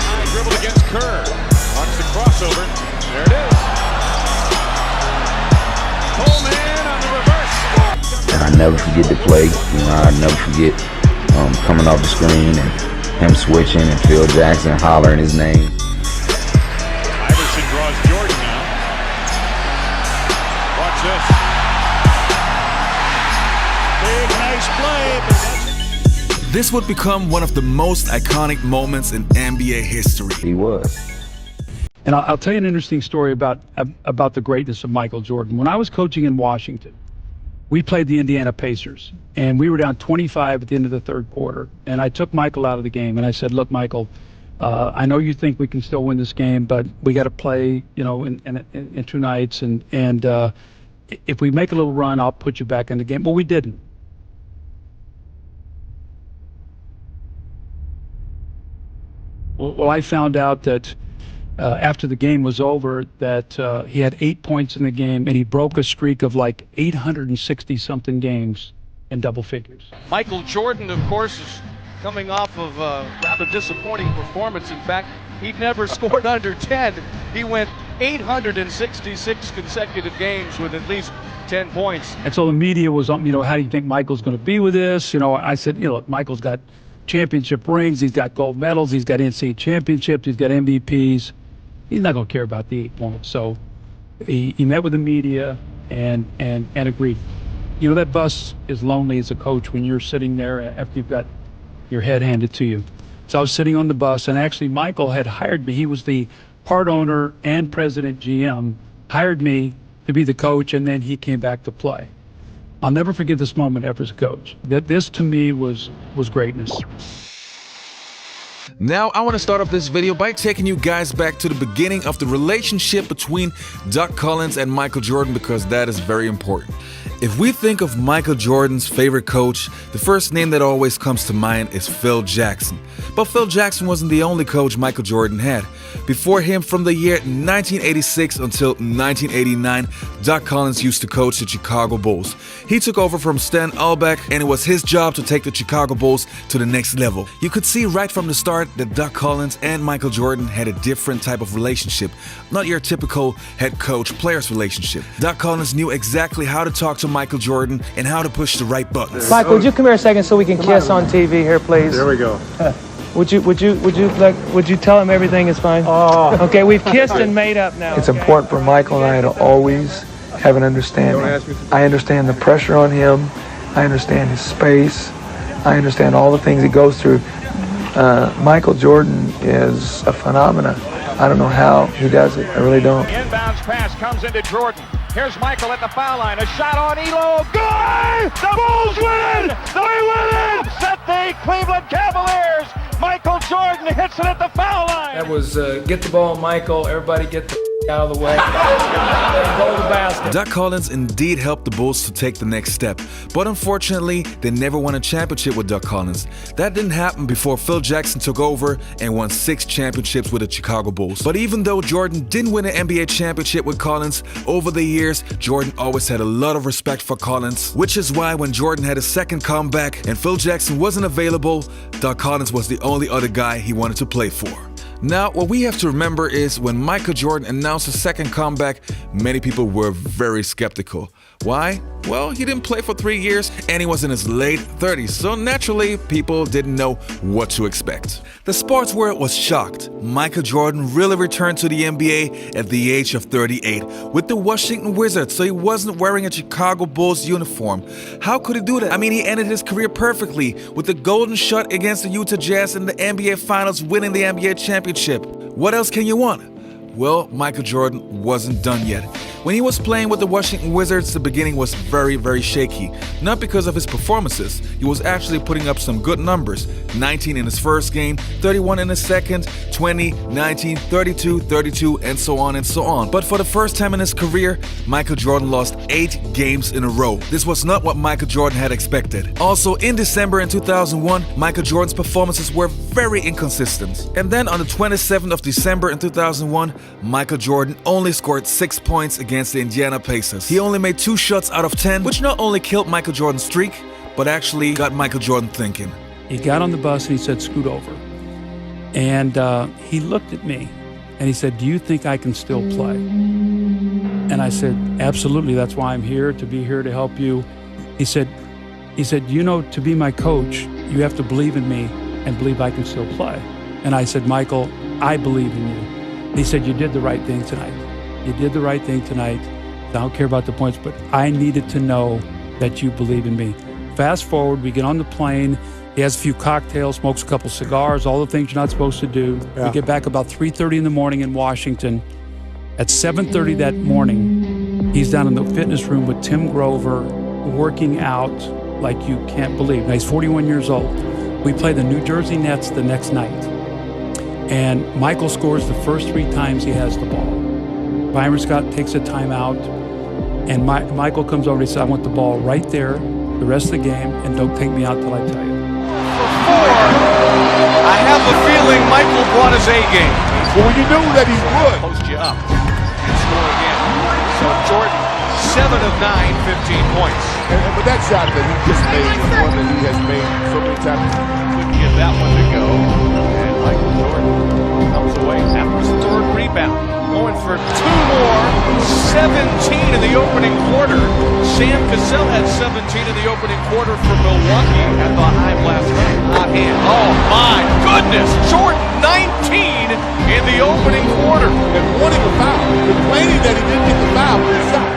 High dribble against Kerr. Watch the crossover. There it is. Coleman on the reverse. And I never forget the play. I never forget coming off the screen and him switching and Phil Jackson hollering his name. Iverson draws Jordan now. Watch this. This would become one of the most iconic moments in NBA history. He was. And I'll tell you an interesting story about the greatness of Michael Jordan. When I was coaching in Washington, we played the Indiana Pacers, and we were down 25 at the end of the third quarter. And I took Michael out of the game, and I said, "Look, Michael, I know you think we can still win this game, but we got to play, in 2 nights. And if we make a little run, I'll put you back in the game." Well, we didn't. Well, I found out that after the game was over that he had 8 points in the game, and he broke a streak of like 860-something games in double figures. Michael Jordan, of course, is coming off of a rather disappointing performance. In fact, he never scored under 10. He went 866 consecutive games with at least 10 points. And so the media was, how do you think Michael's going to be with this? I said, look, Michael's got championship rings, he's got gold medals, he's got NCAA championships, he's got MVPs. He's not going to care about the 8 points. So he met with the media and agreed. That bus is lonely as a coach when you're sitting there after you've got your head handed to you. So I was sitting on the bus, and actually Michael had hired me. He was the part owner and president GM, hired me to be the coach, and then he came back to play. I'll never forget this moment ever as a coach. This to me was greatness. Now I want to start off this video by taking you guys back to the beginning of the relationship between Doc Collins and Michael Jordan, because that is very important. If we think of Michael Jordan's favorite coach, the first name that always comes to mind is Phil Jackson. But Phil Jackson wasn't the only coach Michael Jordan had. Before him, from the year 1986 until 1989, Doc Collins used to coach the Chicago Bulls. He took over from Stan Albeck, and it was his job to take the Chicago Bulls to the next level. You could see right from the start that Doc Collins and Michael Jordan had a different type of relationship, not your typical head coach-players relationship. Doc Collins knew exactly how to talk to Michael Jordan and how to push the right buttons. Michael, would you come here a second so we can kiss on TV here, please? There we go. Would you tell him everything is fine? Oh. Okay, we've kissed and made up now. It's important for Michael and I to always have an understanding. I understand the pressure on him. I understand his space. I understand all the things he goes through. Michael Jordan is a phenomenon. I don't know how he does it. I really don't. Inbounds pass comes into Jordan. Here's Michael at the foul line. A shot on Elo. Good! The Bulls win! They win it! Set the Cleveland Cavaliers. Michael Jordan hits it at the foul line. That was get the ball, Michael. Everybody get the out of the way. Go to the basket. Doc Collins indeed helped the Bulls to take the next step, but unfortunately, they never won a championship with Doc Collins. That didn't happen before Phil Jackson took over and won 6 championships with the Chicago Bulls. But even though Jordan didn't win an NBA championship with Collins, over the years, Jordan always had a lot of respect for Collins, which is why when Jordan had his second comeback and Phil Jackson wasn't available, Doc Collins was the only other guy he wanted to play for. Now, what we have to remember is when Michael Jordan announced his second comeback, many people were very skeptical. Why? Well, he didn't play for 3 years and he was in his late 30s, so naturally, people didn't know what to expect. The sports world was shocked. Michael Jordan really returned to the NBA at the age of 38 with the Washington Wizards, so he wasn't wearing a Chicago Bulls uniform. How could he do that? I mean, he ended his career perfectly with the golden shot against the Utah Jazz in the NBA Finals, winning the NBA championship. What else can you want? Well, Michael Jordan wasn't done yet. When he was playing with the Washington Wizards, the beginning was very, very shaky. Not because of his performances, he was actually putting up some good numbers. 19 in his first game, 31 in his second, 20, 19, 32, 32, and so on and so on. But for the first time in his career, Michael Jordan lost 8 games in a row. This was not what Michael Jordan had expected. Also, in December in 2001, Michael Jordan's performances were very inconsistent. And then on the 27th of December in 2001, Michael Jordan only scored 6 points against the Indiana Pacers. He only made 2 shots out of 10, which not only killed Michael Jordan's streak, but actually got Michael Jordan thinking. He got on the bus and he said, "Scoot over." And he looked at me and he said, "Do you think I can still play?" And I said, "Absolutely, that's why I'm here, to be here to help you." He said, "You know, to be my coach, you have to believe in me and believe I can still play." And I said, "Michael, I believe in you." And he said, "You did the right thing tonight. You did the right thing tonight. I don't care about the points, but I needed to know that you believe in me." Fast forward, we get on the plane. He has a few cocktails, smokes a couple cigars, all the things you're not supposed to do. Yeah. We get back about 3:30 in the morning in Washington. At 7:30 that morning, he's down in the fitness room with Tim Grover, working out like you can't believe. Now, he's 41 years old. We play the New Jersey Nets the next night. And Michael scores the first 3 times he has the ball. Byron Scott takes a timeout, and Michael comes over and he says, "I want the ball right there the rest of the game, and don't take me out till I tell you." I have a feeling Michael brought his A game. Well, you knew that he would. Post you up and score again. So Jordan, 7 of 9, 15 points. But that shot that he just made is one that he has made so many times. Couldn't get that one to go. And Michael Jordan comes away after his 3rd rebound. Going for 2 more, 17 in the opening quarter. Sam Cassell had 17 in the opening quarter for Milwaukee at the high last night. Hot hand. Oh my goodness! Jordan 19 in the opening quarter. And wanting a foul, complaining that he didn't get the foul for his shot.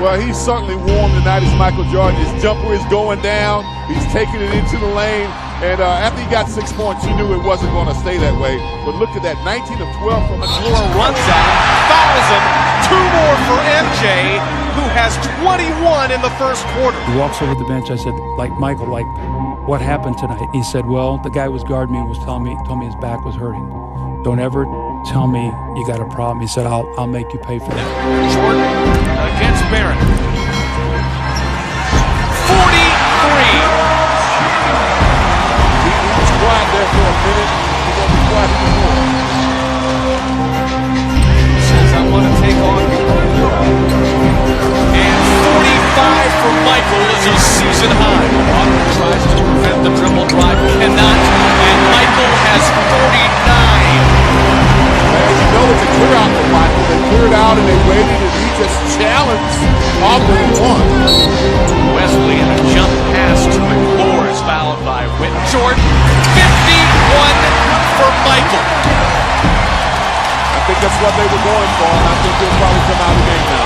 Well, he's certainly warm tonight as Michael Jordan. His jumper is going down. He's taking it into the lane. And after he got 6 points, you knew it wasn't going to stay that way. But look at that, 19 of 12 from Flora runs at him, fouls him. 2 more for MJ, who has 21 in the first quarter. He walks over the bench. I said, Michael, what happened tonight? He said, well, the guy who was guarding me told me his back was hurting. Don't ever tell me you got a problem. He said, I'll make you pay for that. Jordan against Barron. 43. Quiet there for a minute. He's going to be quiet anymore. He says, I want to take on you. And 45 for Michael is a season high. Walker tries to prevent the dribble drive, cannot. And Michael has 49. Man, you know it's a clear out for Michael. They cleared out and they waited and he just challenged Auburn and won. Wesley in a jump pass to McClure is fouled by Whit Jordan. 51 for Michael. I think that's what they were going for, and I think they'll probably come out of the game now.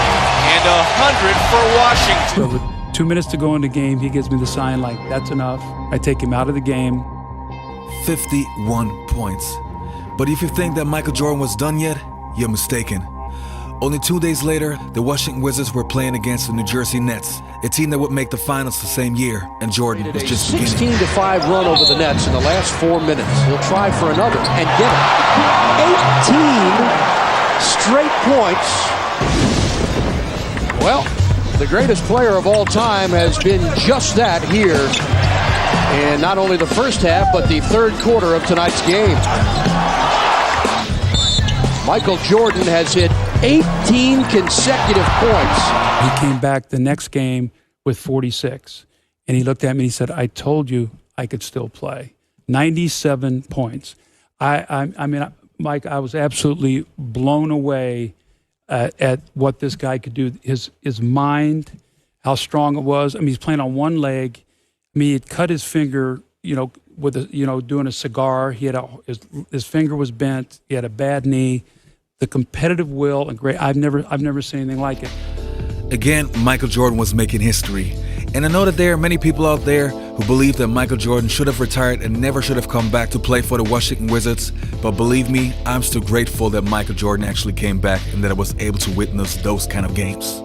And 100 for Washington. So with 2 minutes to go in the game, he gives me the sign like, that's enough. I take him out of the game. 51 points. But if you think that Michael Jordan was done yet, you're mistaken. Only 2 days later, the Washington Wizards were playing against the New Jersey Nets, a team that would make the finals the same year, and Jordan was just beginning. 16-5 run over the Nets in the last 4 minutes. He'll try for another and get it. 18 straight points. Well, the greatest player of all time has been just that here in not only the first half, but the third quarter of tonight's game. Michael Jordan has hit 18 consecutive points. He came back the next game with 46, and he looked at me and he said, "I told you I could still play." 97 points. I mean, Mike, I was absolutely blown away at what this guy could do. His mind, how strong it was. I mean, he's playing on one leg. I mean, he'd cut his finger, with doing a cigar. He had his finger was bent. He had a bad knee. The competitive will and great. I've never seen anything like it. Again, Michael Jordan was making history. And I know that there are many people out there who believe that Michael Jordan should have retired and never should have come back to play for the Washington Wizards. But believe me, I'm still grateful that Michael Jordan actually came back and that I was able to witness those kind of games.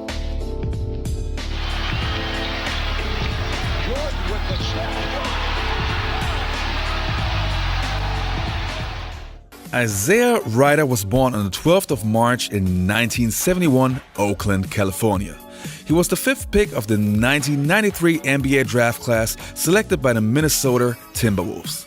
Isaiah Ryder was born on the 12th of March in 1971, Oakland, California. He was the 5th pick of the 1993 NBA draft class selected by the Minnesota Timberwolves.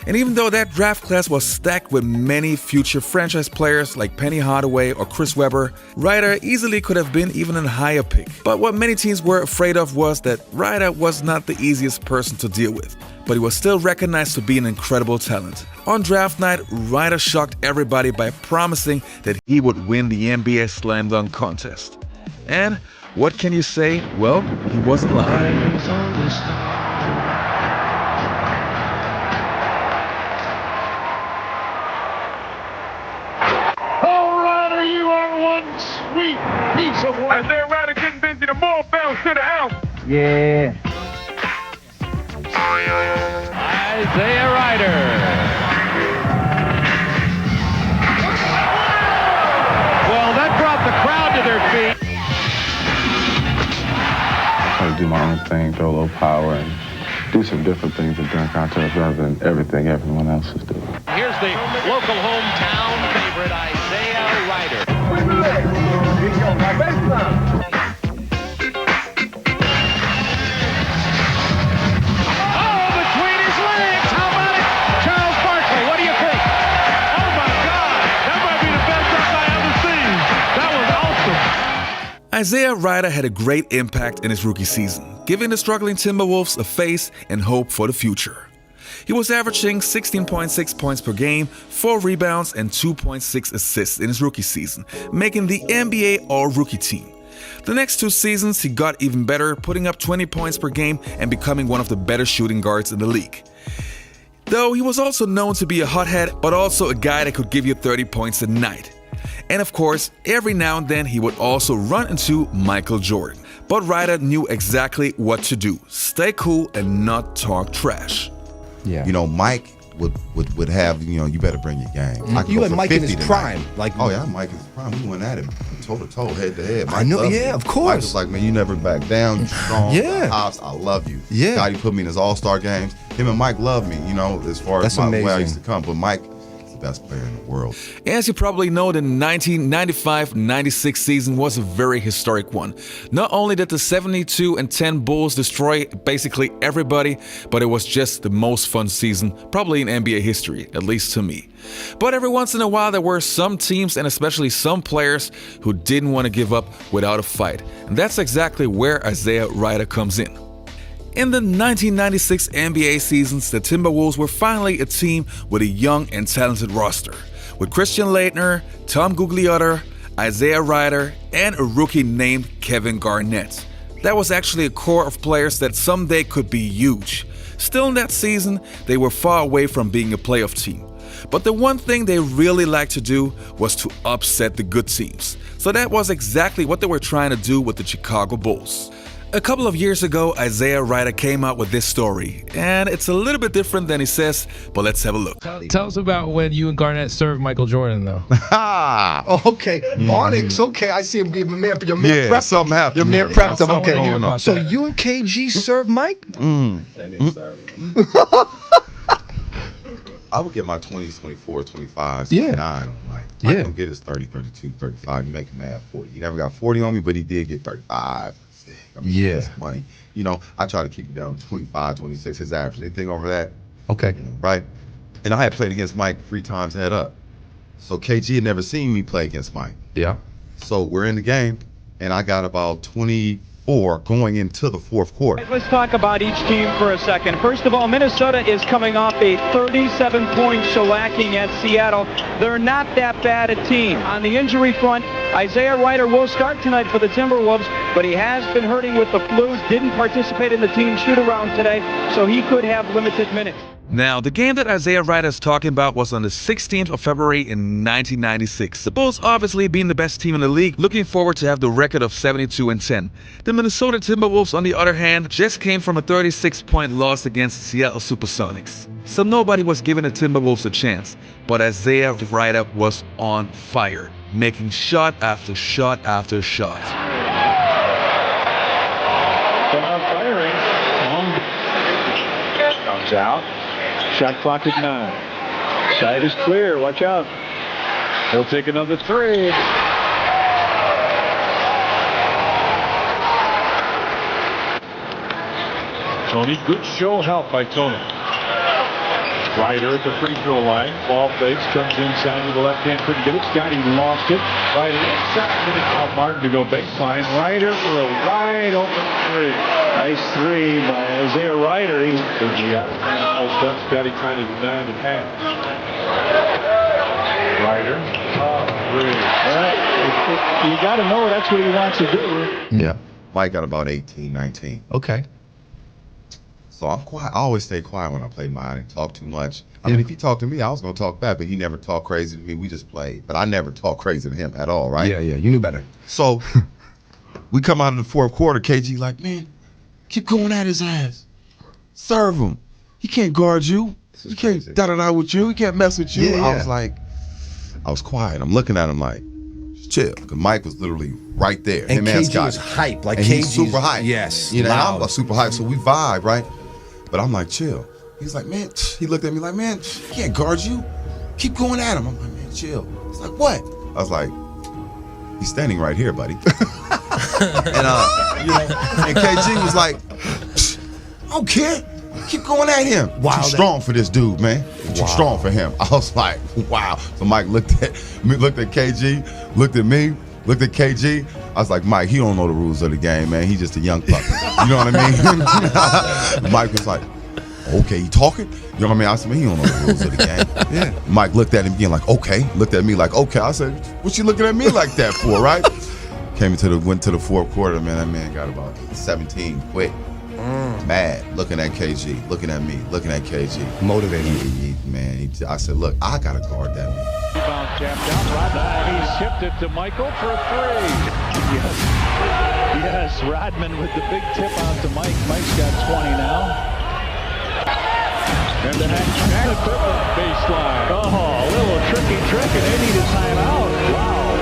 And even though that draft class was stacked with many future franchise players like Penny Hardaway or Chris Webber, Ryder easily could have been even a higher pick. But what many teams were afraid of was that Ryder was not the easiest person to deal with. But he was still recognized to be an incredible talent. On draft night, Ryder shocked everybody by promising that he would win the NBA Slam Dunk contest. And what can you say? Well, he wasn't lying. Oh, Ryder, you are one sweet piece of work. Isaiah Ryder couldn't bend you the ball bounce to the house. Yeah. Isaiah Ryder. Well, that brought the crowd to their feet. Try to do my own thing, throw a little power, and do some different things in dunk contests rather than everything everyone else is doing. Here's the local hometown favorite, Isaiah Ryder. Isaiah Ryder had a great impact in his rookie season, giving the struggling Timberwolves a face and hope for the future. He was averaging 16.6 points per game, 4 rebounds, and 2.6 assists in his rookie season, making the NBA All-Rookie team. The next 2 seasons, he got even better, putting up 20 points per game and becoming one of the better shooting guards in the league. Though he was also known to be a hothead, but also a guy that could give you 30 points a night. And of course, every now and then he would also run into Michael Jordan. But Ryder knew exactly what to do. Stay cool and not talk trash. Yeah. Mike would have, you better bring your game. You and Mike in his prime. Oh yeah, Mike in his prime. We went at him toe to toe, head to head. I know, yeah, of course. Mike was like, man, you never back down. You're strong. Yeah. Hops, I love you. Yeah. God, he put me in his all-star games. Him and Mike love me, as far as where I used to come. But Mike, best player in the world. As you probably know, the 1995-96 season was a very historic one. Not only did the 72-10 Bulls destroy basically everybody, but it was just the most fun season probably in NBA history, at least to me. But every once in a while there were some teams and especially some players who didn't want to give up without a fight. And that's exactly where Isaiah Ryder comes in. In the 1996 NBA seasons, the Timberwolves were finally a team with a young and talented roster, with Christian Laettner, Tom Gugliotta, Isaiah Ryder, and a rookie named Kevin Garnett. That was actually a core of players that someday could be huge. Still in that season, they were far away from being a playoff team. But the one thing they really liked to do was to upset the good teams. So that was exactly what they were trying to do with the Chicago Bulls. A couple of years ago, Isaiah Ryder came out with this story, and it's a little bit different than he says, but let's have a look. Tell us about when you and Garnett served Michael Jordan, though. Oh, okay. Onyx, okay. I see him. Your man prepped. Something happened. Your man prepped him. Okay. So that. you and KG served Mike? I would get my 20s, 24, 25s, 29 on Mike. Yeah. I don't get his 30, 32, 35. You make him have 40. He never got 40 on me, but he did get 35. I mean, Yeah. that's money. You know, I try to keep it down to 25, 26, his average. Anything over that, Okay. right? And I had played against Mike 3 times head up. So KG had never seen me play against Mike. Yeah. So we're in the game, and I got about 24 going into the fourth quarter. Let's talk about each team for a second. First of all, Minnesota is coming off a 37-point shellacking at Seattle. They're not that bad a team. On the injury front, Isaiah Ryder will start tonight for the Timberwolves, but he has been hurting with the flu, didn't participate in the team shoot-around today, so he could have limited minutes. Now, the game that Isaiah Ryder is talking about was on the 16th of February in 1996. The Bulls obviously being the best team in the league, looking forward to have the record of 72-10. The Minnesota Timberwolves, on the other hand, just came from a 36-point loss against Seattle Supersonics. So nobody was giving the Timberwolves a chance, but Isaiah Ryder was on fire, making shot after shot after shot. Firing. Comes out. Shot clock at 9. Side is clear. Watch out. He'll take another 3. Toni, good show help by Toni. Ryder at the free throw line. Ball fakes, comes inside with the left hand, couldn't get it. Scottie lost it. Ryder inside. Out Martin to go baseline. Ryder for a wide open 3. Nice 3 by Isaiah Ryder. He's Scottie trying to deny the pass. Ryder. You got to know that's what he wants to do. Yeah. Mike got about 18, 19. Okay. So I'm quiet. I always stay quiet when I play mine and talk too much. I mean, if he talked to me, I was going to talk back, but he never talked crazy to me. We just played. But I never talked crazy to him at all, right? Yeah. You knew better. So we come out in the fourth quarter, KG like, man, keep going at his ass. Serve him. He can't guard you. He can't da-da-da with you. He can't mess with you. Yeah. I was like, I was quiet. I'm looking at him like, chill. Because Mike was literally right there. And him KG was hype. Like and KG he's super hype. Yes. You know, loud. I'm super hype, so we vibe, right? But I'm like, chill. He's like, man, he looked at me like, man, he can't guard you. Keep going at him. I'm like, man, chill. He's like, what? I was like, he's standing right here, buddy. And and KG was like, I don't care. Keep going at him. Wow, too strong for this dude, man. Too strong for him. I was like, wow. So Mike looked at KG, looked at me, looked at KG. I was like, Mike, he don't know the rules of the game, man. He's just a young puppy. You know what I mean? Mike was like, okay, you talking? You know what I mean? I said, man, he don't know the rules of the game. Yeah. Mike looked at him again like, okay. Looked at me like, okay. I said, what you looking at me like that for, right? Went to the fourth quarter, man. That man got about 17 quick. Mad, looking at KG, looking at me, looking at KG. Motivated. I said, look, I got to guard that man. Rebound tapped out. Rodman, he tipped it to Michael for a 3. Yes, Rodman with the big tip out to Mike. Mike's got 20 now. And the baseline. Oh, a little tricky trick, and they need a timeout. Wow.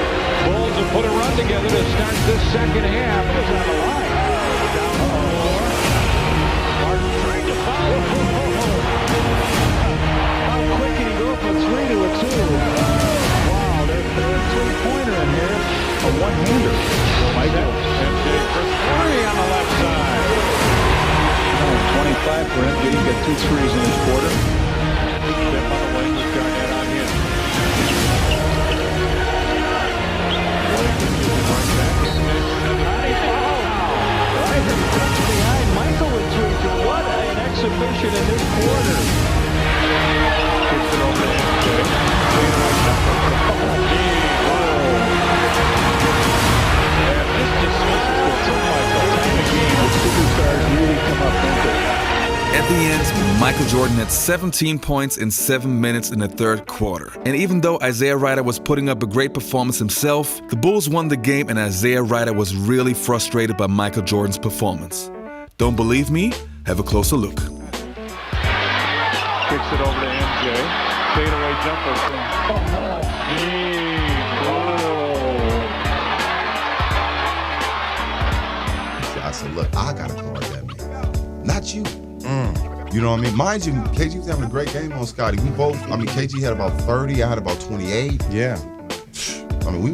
Bulls have put a run together to start this second half. It's on the line. Martin trying to foul. How quick can he go from 3 to a 2? Wow, there's a three-pointer in here. A one-hander. Michael. MJ for 3 on the left side. 25 for MJ. He got 2 threes in his quarter. Step on the wing with Garnett on him. Ryder cuts behind Michael with 3. What an exhibition in this quarter. Kicks it over to MJ. And this dismisses the team like the time of game. The superstars really come up, don't they? At the end, Michael Michael Jordan had 17 points in 7 minutes in the third quarter. And even though Isaiah Ryder was putting up a great performance himself, the Bulls won the game and Isaiah Ryder was really frustrated by Michael Jordan's performance. Don't believe me? Have a closer look. Kicks it over to MJ. Fadeaway jumper. I said, look, I got to guard that man. Not you. You know what I mean? Mind you, KG was having a great game on Scottie. KG had about 30, I had about 28. Yeah. I mean, we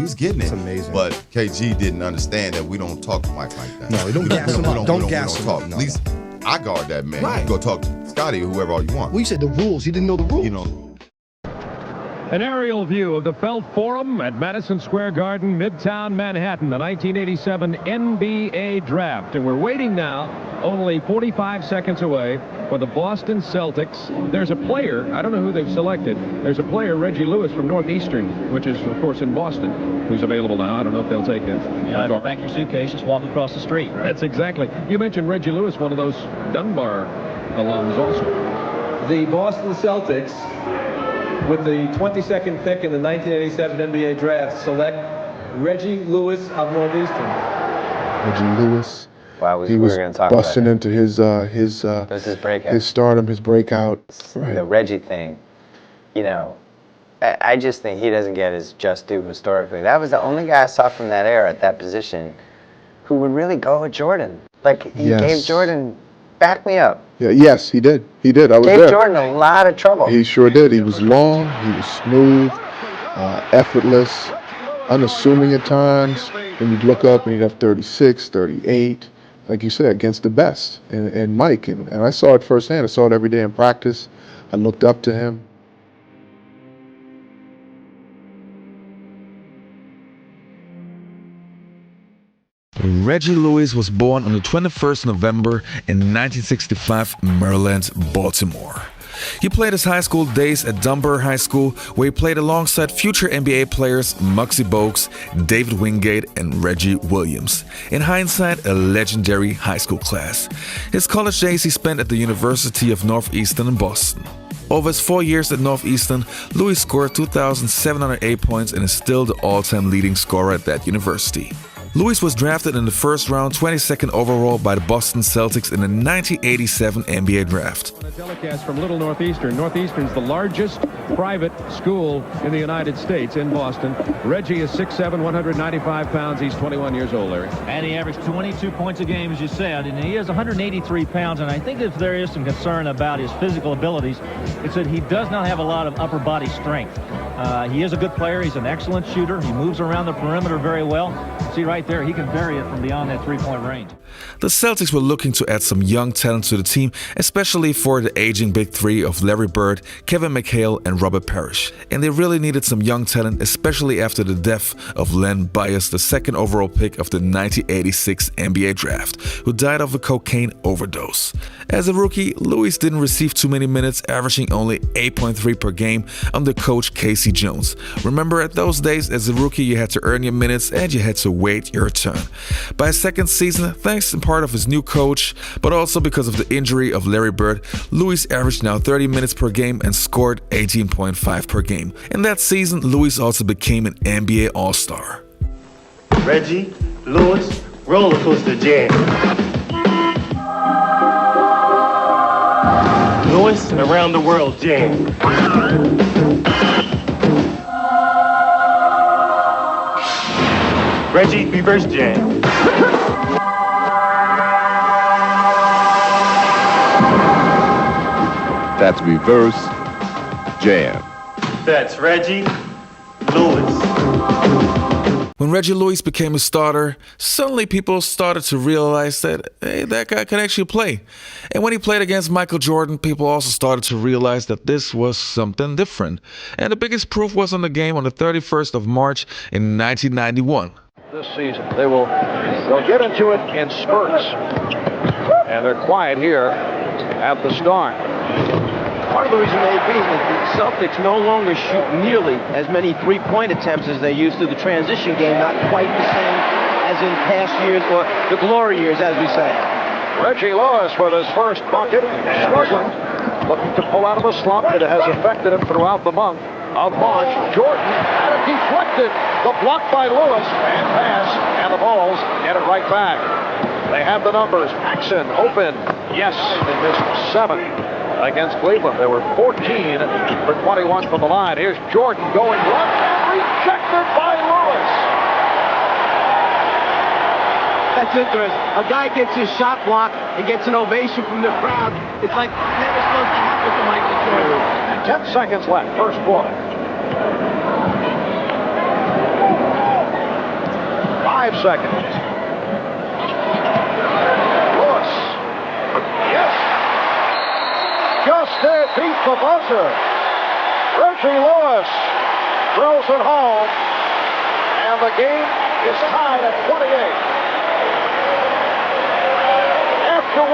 was getting it. It's amazing. But KG didn't understand that we don't talk to Mike like that. No, we don't gas him up. Don't gas him up. At least I guard that man. Right. You can go talk to Scottie or whoever all you want. Well, you said the rules. You didn't know the rules. You know. An aerial view of the Felt Forum at Madison Square Garden, Midtown Manhattan, the 1987 NBA Draft. And we're waiting now, only 45 seconds away, for the Boston Celtics. There's a player, I don't know who they've selected. There's a player, Reggie Lewis from Northeastern, which is, of course, in Boston, who's available now. I don't know if they'll take him. Yeah, pack your suitcase, just walk across the street. That's exactly. You mentioned Reggie Lewis, one of those Dunbar alums also. The Boston Celtics, with the 22nd pick in the 1987 NBA Draft, select Reggie Lewis of Northeastern. Reggie Lewis. Wow, he was busting into his breakout. His stardom, his breakout. Right. The Reggie thing, you know, I just think he doesn't get his just due historically. That was the only guy I saw from that era at that position who would really go with Jordan. Like, he gave Jordan, back me up. Yeah, yes, he did. He did. I was there. Gave Jordan a lot of trouble. He sure did. He was long, he was smooth, effortless, unassuming at times. And you'd look up and he'd have 36, 38, like you said, against the best. And Mike, and I saw it firsthand. I saw it every day in practice. I looked up to him. Reggie Lewis was born on the 21st November in 1965 in Maryland, Baltimore. He played his high school days at Dunbar High School, where he played alongside future NBA players Muggsy Bogues, David Wingate, and Reggie Williams. In hindsight, a legendary high school class. His college days he spent at the University of Northeastern in Boston. Over his 4 years at Northeastern, Lewis scored 2,708 points and is still the all-time leading scorer at that university. Lewis was drafted in the first round, 22nd overall by the Boston Celtics in the 1987 NBA Draft. On a telecast from Little Northeastern. Northeastern's the largest private school in the United States in Boston. Reggie is 6'7", 195 pounds. He's 21 years old, Larry. And he averaged 22 points a game, as you said, and he is 183 pounds. And I think if there is some concern about his physical abilities, it's that he does not have a lot of upper body strength. He is a good player. He's an excellent shooter. He moves around the perimeter very well. See right there, he can bury it from beyond that three-point range. The Celtics were looking to add some young talent to the team, especially for the aging big three of Larry Bird, Kevin McHale, and Robert Parrish. And they really needed some young talent, especially after the death of Len Bias, the second overall pick of the 1986 NBA Draft, who died of a cocaine overdose. As a rookie, Lewis didn't receive too many minutes, averaging only 8.3 per game under coach Casey Jones. Remember, at those days, as a rookie, you had to earn your minutes and you had to wait your turn. By his second season, thanks in part of his new coach, but also because of the injury of Larry Bird, Lewis averaged now 30 minutes per game and scored 18.5 per game. In that season, Lewis also became an NBA All-Star. Reggie Lewis, roller coaster jam. Lewis, around the world jam. Reggie, reverse jam. That's reverse jam. That's Reggie Lewis. When Reggie Lewis became a starter, suddenly people started to realize that, hey, that guy can actually play. And when he played against Michael Jordan, people also started to realize that this was something different. And the biggest proof was on the game on the 31st of March in 1991. This season, they'll get into it in spurts. And they're quiet here at the start. Part of the reason may be that the Celtics no longer shoot nearly as many three-point attempts as they used to. The transition game not quite the same as in past years, or the glory years, as we say. Reggie Lewis with his first bucket, struggling, looking to pull out of a slump that has affected him throughout the month of March. Jordan had it deflected. The block by Lewis, and pass, and the Bulls get it right back. They have the numbers. Paxson open. Yes, they missed 7 against Cleveland. There were 14 for 21 from the line. Here's Jordan going left and rejected by Lewis. That's interesting. A guy gets his shot blocked and gets an ovation from the crowd. It's like never supposed to happen to Michael Jordan. 10 seconds left, first quarter. 5 seconds. Lewis. Yes. Just there, beat the buzzer. Reggie Lewis throws it home. And the game is tied at 28. After 1,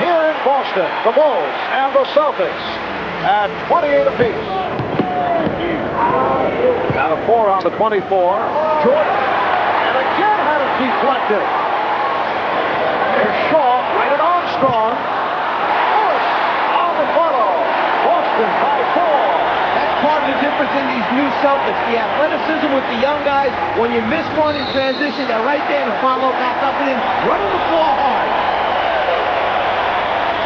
here in Boston, the Bulls and the Celtics at 28 apiece. Now a 4 on the 24. Jordan, and again had it deflected. There's Shaw, right at Armstrong. Lewis on the follow. Boston by 4. That's part of the difference in these new Celtics. The athleticism with the young guys. When you miss one in transition, they're right there to follow back up and in, running the floor hard.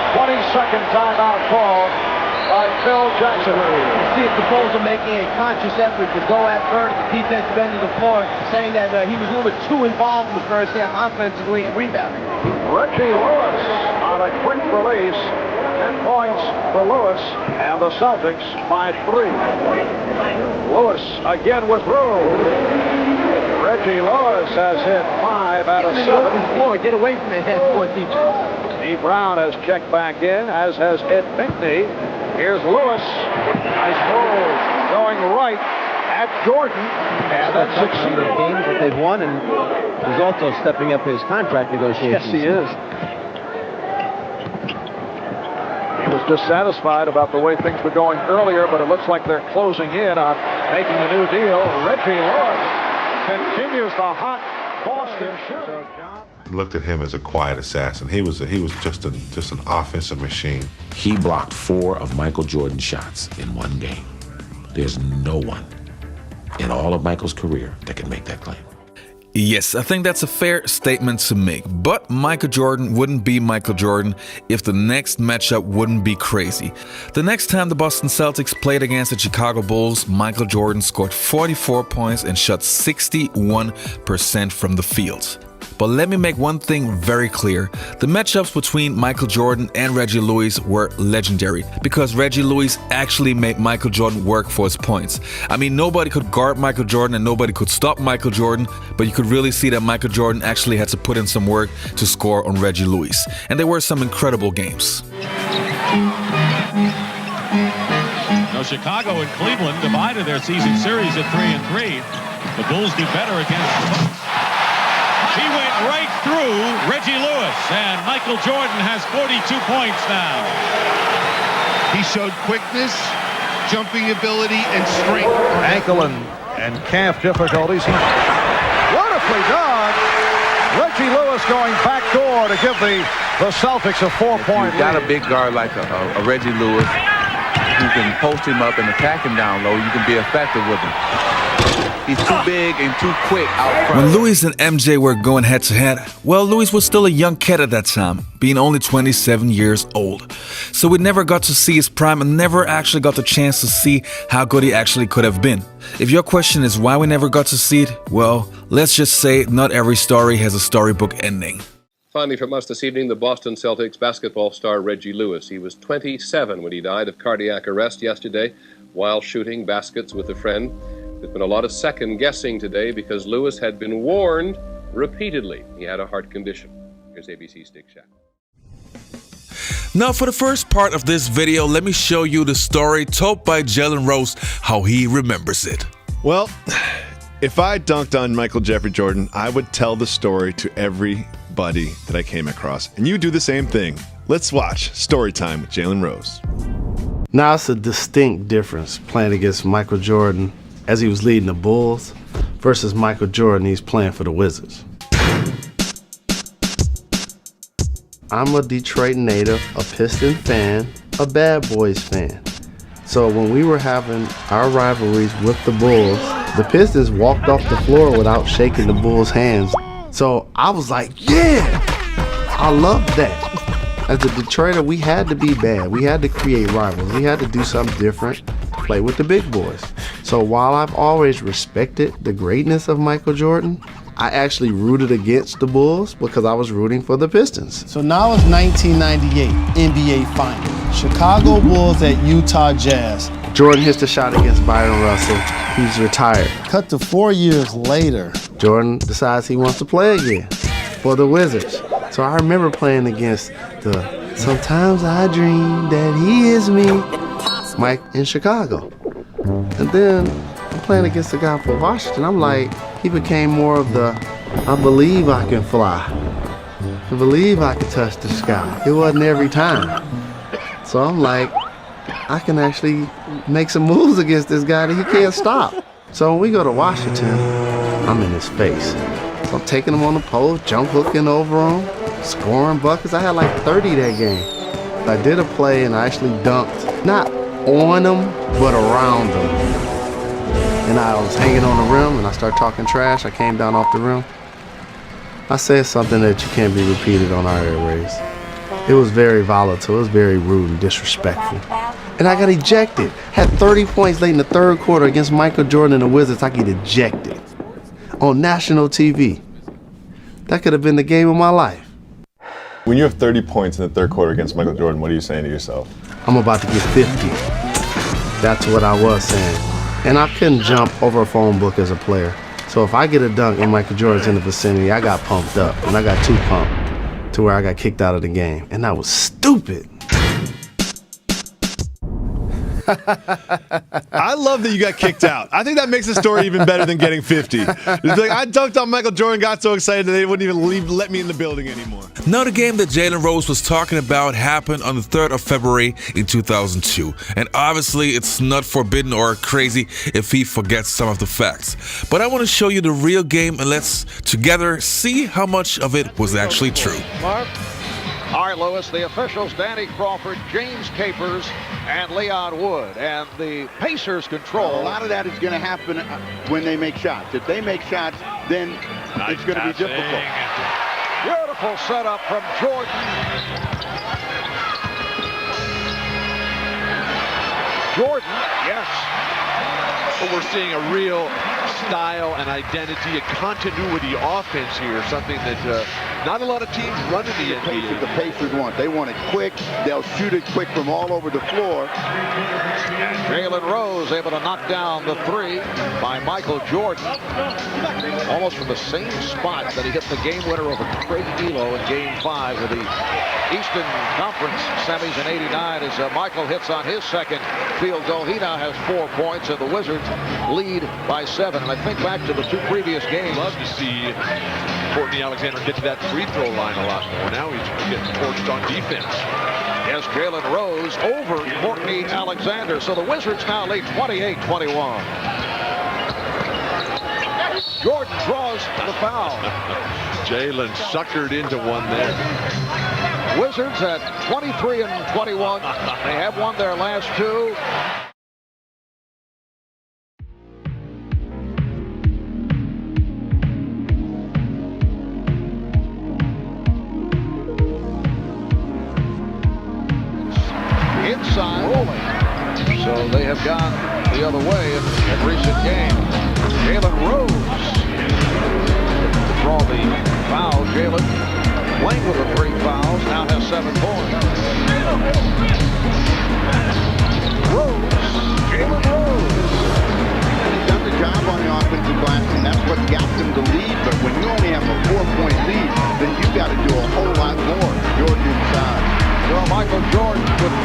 20-second timeout call by Phil Jackson. You see if the Bulls are making a conscious effort to go at Kerr at the defensive end of the floor, saying that he was a little bit too involved in the first half offensively and rebounding. Reggie Lewis on a quick release. 10 points for Lewis, and the Celtics by 3. Lewis again with room. Reggie Lewis has hit 5 out of 7. Get away from that half-court defense. Steve Brown has checked back in, as has Ed Pinckney. Here's Lewis. Nice move. Going right at Jordan. And that's succeeded. The games that they've won, and he's also stepping up his contract negotiations. Yes, he is. He was dissatisfied about the way things were going earlier, but it looks like they're closing in on making a new deal. Reggie Lewis continues the hot Boston shooting. Looked at him as a quiet assassin. He was just an offensive machine. He blocked 4 of Michael Jordan's shots in one game. There's no one in all of Michael's career that can make that claim. Yes, I think that's a fair statement to make. But Michael Jordan wouldn't be Michael Jordan if the next matchup wouldn't be crazy. The next time the Boston Celtics played against the Chicago Bulls, Michael Jordan scored 44 points and shot 61% from the field. But let me make one thing very clear. The matchups between Michael Jordan and Reggie Lewis were legendary because Reggie Lewis actually made Michael Jordan work for his points. I mean, nobody could guard Michael Jordan and nobody could stop Michael Jordan, but you could really see that Michael Jordan actually had to put in some work to score on Reggie Lewis. And there were some incredible games. Now, Chicago and Cleveland divided their season series at 3-3. The Bulls do better against. He went right through Reggie Lewis, and Michael Jordan has 42 points now. He showed quickness, jumping ability, and strength. Ankle and calf difficulties. Wonderfully done. Reggie Lewis going backdoor to give the Celtics a 4-point lead. You've got a big guard like a Reggie Lewis who can post him up and attack him down low. You can be effective with him. He's too big and too quick out front. When Lewis and MJ were going head-to-head, well, Lewis was still a young kid at that time, being only 27 years old. So we never got to see his prime and never actually got the chance to see how good he actually could have been. If your question is why we never got to see it, well, let's just say not every story has a storybook ending. Finally from us this evening, the Boston Celtics basketball star Reggie Lewis. He was 27 when he died of cardiac arrest yesterday while shooting baskets with a friend. There's been a lot of second guessing today because Lewis had been warned repeatedly he had a heart condition. Here's ABC's Dick Shack. Now for the first part of this video, let me show you the story told by Jalen Rose, how he remembers it. Well, if I dunked on Michael Jeffrey Jordan, I would tell the story to everybody that I came across. And you do the same thing. Let's watch Story Time with Jalen Rose. Now it's a distinct difference playing against Michael Jordan as he was leading the Bulls versus Michael Jordan, he's playing for the Wizards. I'm a Detroit native, a Piston fan, a Bad Boys fan. So when we were having our rivalries with the Bulls, the Pistons walked off the floor without shaking the Bulls' hands. So I was like, yeah, I love that. As a Detroiter, we had to be bad. We had to create rivals. We had to do something different to play with the big boys. So while I've always respected the greatness of Michael Jordan, I actually rooted against the Bulls because I was rooting for the Pistons. So now it's 1998 NBA Finals. Chicago Bulls at Utah Jazz. Jordan hits the shot against Byron Russell. He's retired. Cut to 4 years later. Jordan decides he wants to play again for the Wizards. So I remember playing against the Sometimes I Dream That He Is Me, Mike in Chicago. And then I'm playing against the guy for Washington. I'm like, he became more of the, I believe I can fly. I believe I can touch the sky. It wasn't every time. So I'm like, I can actually make some moves against this guy that he can't stop. So when we go to Washington, I'm in his face. So I'm taking him on the post, jump hooking over him, scoring buckets. I had like 30 that game. I did a play and I actually dunked, not on him, but around him. And I was hanging on the rim and I started talking trash. I came down off the rim. I said something that you can't be repeated on our airways. It was very volatile, it was very rude and disrespectful. And I got ejected. Had 30 points late in the third quarter against Michael Jordan and the Wizards. I get ejected on national TV. That could have been the game of my life. When you have 30 points in the third quarter against Michael Jordan, what are you saying to yourself? I'm about to get 50. That's what I was saying. And I couldn't jump over a phone book as a player. So if I get a dunk and Michael Jordan's in the vicinity, I got pumped up. And I got too pumped to where I got kicked out of the game. And that was stupid. I love that you got kicked out. I think that makes the story even better than getting 50. It's like, I dunked on Michael Jordan, got so excited that they wouldn't even let me in the building anymore. Now, the game that Jalen Rose was talking about happened on the 3rd of February in 2002. And obviously, it's not forbidden or crazy if he forgets some of the facts. But I want to show you the real game and let's together see how much of it was actually true. All right, Lewis, the officials, Danny Crawford, James Capers, and Leon Wood. And the Pacers control. A lot of that is going to happen when they make shots. If they make shots, then it's going to be difficult. Beautiful setup from Jordan. Jordan, yes. But we're seeing a real style and identity, a continuity offense here, something that not a lot of teams run in the NBA. The Pacers want. They want it quick. They'll shoot it quick from all over the floor. Jalen Rose able to knock down the three by Michael Jordan. Almost from the same spot that he hit the game winner over Craig Elo in Game 5 of the Eastern Conference semis in '89 as Michael hits on his second field goal. He now has 4 points and the Wizards lead by 7. And I think back to the 2 previous games. Love to see Courtney Alexander get to that free throw line a lot more. Now he's getting torched on defense. Yes, Jalen Rose over Courtney Alexander. So the Wizards now lead 28-21. Jordan draws the foul. Jalen suckered into one there. Wizards at 23-21. They have won their last 2. Inside, so they have gone the other way in recent games. Jalen Rose to draw the foul. Jalen playing with the 3 fouls, now has 7 points. Jalen Rose. He's done the job on the offensive glass, and that's what got them to lead. But when you only have a 4-point lead, then you've got to do a whole lot more. Jordan inside. Well, Michael Jordan with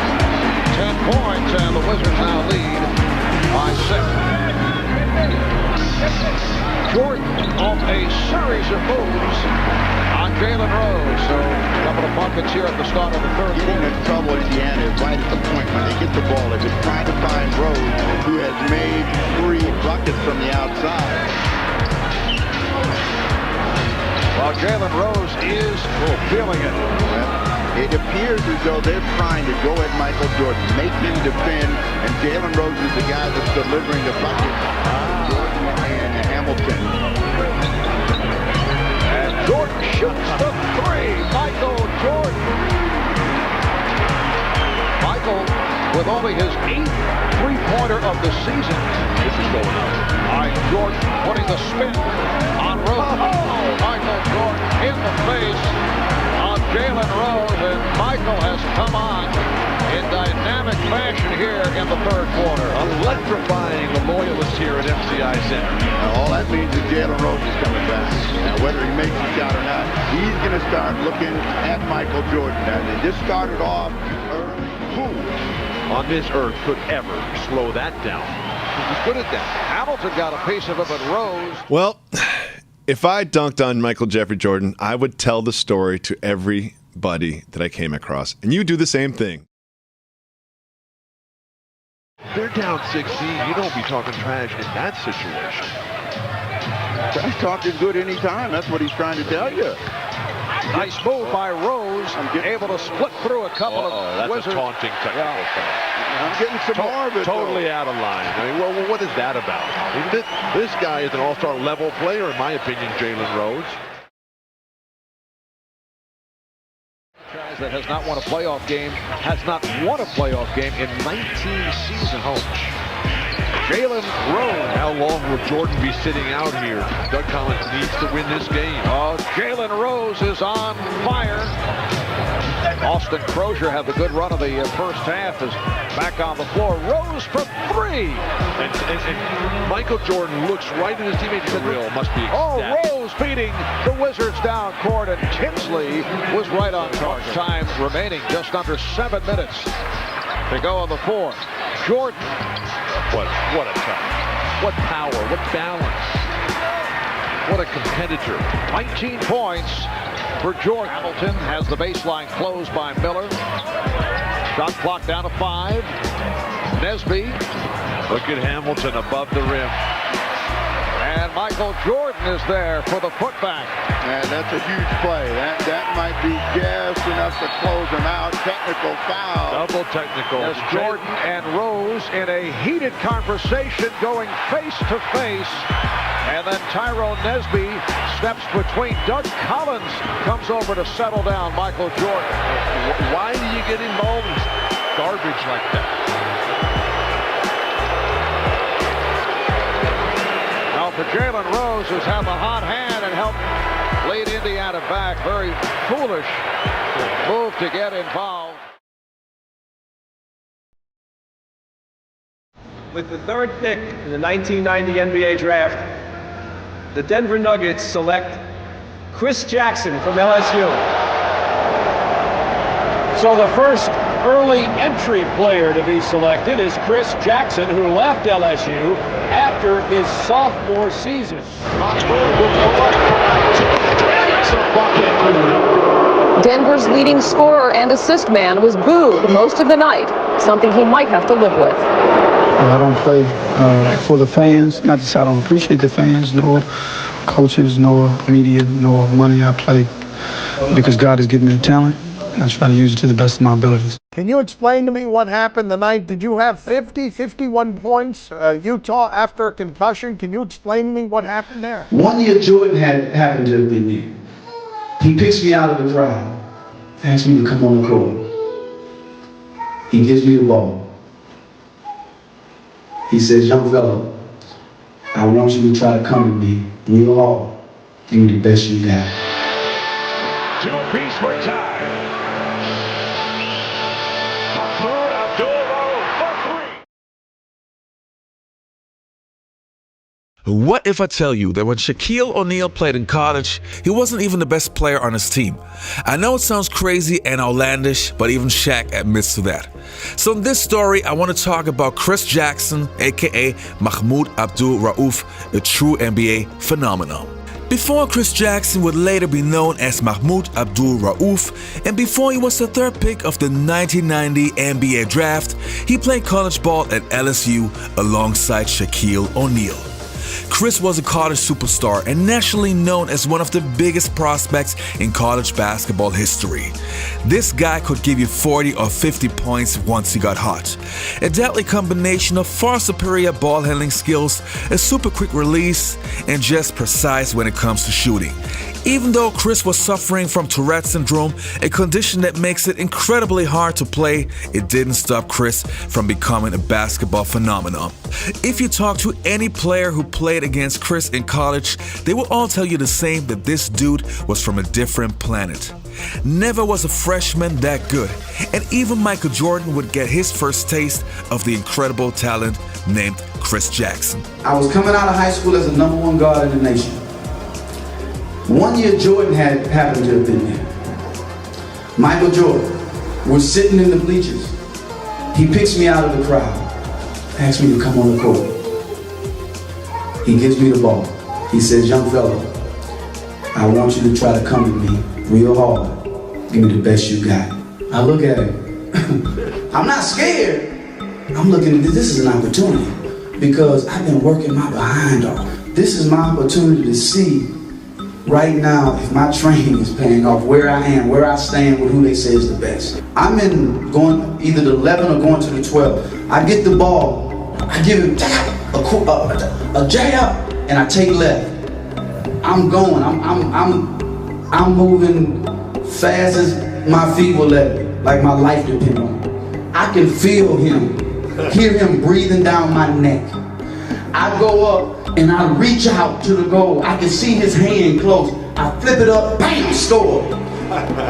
10 points, and the Wizards now lead by 6. Jordan off a series of moves on Jalen Rose. So a couple of buckets here at the start of the third quarter. Getting in trouble, Indiana, is right at the point when they get the ball. They've been trying to find Rose, who has made 3 buckets from the outside. Well, Jalen Rose is feeling it. It appears as though they're trying to go at Michael Jordan, make him defend, and Jalen Rose is the guy that's delivering the bucket. Jordan and Hamilton. And Jordan shoots the three. Michael Jordan. Michael with only his 8th three-pointer of the season. This is going up. All right, Jordan putting the spin on Rose. Oh, Michael Jordan in the face of Jalen Rose, and Michael has come on in dynamic fashion here in the third quarter. Electrifying the loyalists here at MCI Center. Now, all that means is Jalen Rose is coming back. Now, whether he makes a shot or not, he's going to start looking at Michael Jordan. Now, they just started off early. Who on this earth could ever slow that down? Just put it down. Hamilton got a piece of it, but Rose. Well, if I dunked on Michael Jeffrey Jordan, I would tell the story to everybody that I came across. And you do the same thing. They're down 16. You don't be talking trash in that situation. Trash talk is good anytime. That's what he's trying to tell you. Nice move by Rose. Able to split through a couple of That's a taunting technical foul. I'm getting some more of it. Totally out of line. I mean, well, what is that about? I mean, this guy is an all-star level player, in my opinion, Jalen Rose. That has not won a playoff game, has not won a playoff game in 19 season homes. Jalen Rose. How long will Jordan be sitting out here? Doug Collins needs to win this game. Oh, Jalen Rose is on fire. Austin Crozier had the good run of the first half, is back on the floor. Rose for three. And Michael Jordan looks right at his teammate. Real must be ecstatic. Oh, Rose beating the Wizards down court, and Tinsley was right on target. Time remaining, just under 7 minutes to go on the fourth. Jordan. What a time. What power, what balance. What a competitor. 19 points for Jordan. Hamilton has the baseline closed by Miller. Shot clock down to 5. Nesby. Look at Hamilton above the rim. And Michael Jordan is there for the putback. And that's a huge play. That might be just enough to close him out. Technical foul. Double technical. As Jordan and Rose in a heated conversation going face to face. And then Tyrone Nesby steps between. Doug Collins comes over to settle down Michael Jordan. Why do you get involved in garbage like that? Now for Jalen Rose, who's had the hot hand and helped lead Indiana back. Very foolish move to get involved. With the 3rd pick in the 1990 NBA draft, the Denver Nuggets select Chris Jackson from LSU. So the first early entry player to be selected is Chris Jackson, who left LSU after his sophomore season. Denver's leading scorer and assist man was booed most of the night, something he might have to live with. I don't play for the fans. Not to say I don't appreciate the fans, nor coaches, nor media, nor money. I play because God has given me the talent, and I try to use it to the best of my abilities. Can you explain to me what happened the night? Did you have 51 points, Utah after a concussion? Can you explain to me what happened there? One year Jordan had happened to me. He picks me out of the crowd, asks me to come on the court. He gives me the ball. He says, young fella, I want you to try to come to me. And you're all, give me the best you got. 2 apiece for tie. Abdul-raouf for 3. What if I tell you that when Shaquille O'Neal played in college, he wasn't even the best player on his team? I know it sounds crazy and outlandish, but even Shaq admits to that. So in this story, I want to talk about Chris Jackson, aka Mahmoud Abdul-raouf, a true NBA phenomenon. Before Chris Jackson would later be known as Mahmoud Abdul-raouf, and before he was the 3rd pick of the 1990 NBA draft, he played college ball at LSU alongside Shaquille O'Neal. Chris was a college superstar and nationally known as one of the biggest prospects in college basketball history. This guy could give you 40 or 50 points once he got hot. A deadly combination of far superior ball handling skills, a super quick release, and just precise when it comes to shooting. Even though Chris was suffering from Tourette syndrome, a condition that makes it incredibly hard to play, it didn't stop Chris from becoming a basketball phenomenon. If you talk to any player who played against Chris in college, they will all tell you the same, that this dude was from a different planet. Never was a freshman that good, and even Michael Jordan would get his first taste of the incredible talent named Chris Jackson. I was coming out of high school as the #1 guard in the nation. One year Jordan happened to have been there. Michael Jordan was sitting in the bleachers. He picks me out of the crowd, asks me to come on the court. He gives me the ball. He says, "Young fella, I want you to try to come at me real hard. Give me the best you got." I look at him. I'm not scared. I'm looking at this as an opportunity because I've been working my behind off. This is my opportunity to see right now if my training is paying off, where I am, where I stand with who they say is the best. I'm in going either the 11 or going to the 12. I get the ball, I give him a jab, and I take left. I'm going, I'm moving fast as my feet will let me, like my life depends on it. I can feel him, hear him breathing down my neck. I go up and I reach out to the goal. I can see his hand close. I flip it up, bam, score.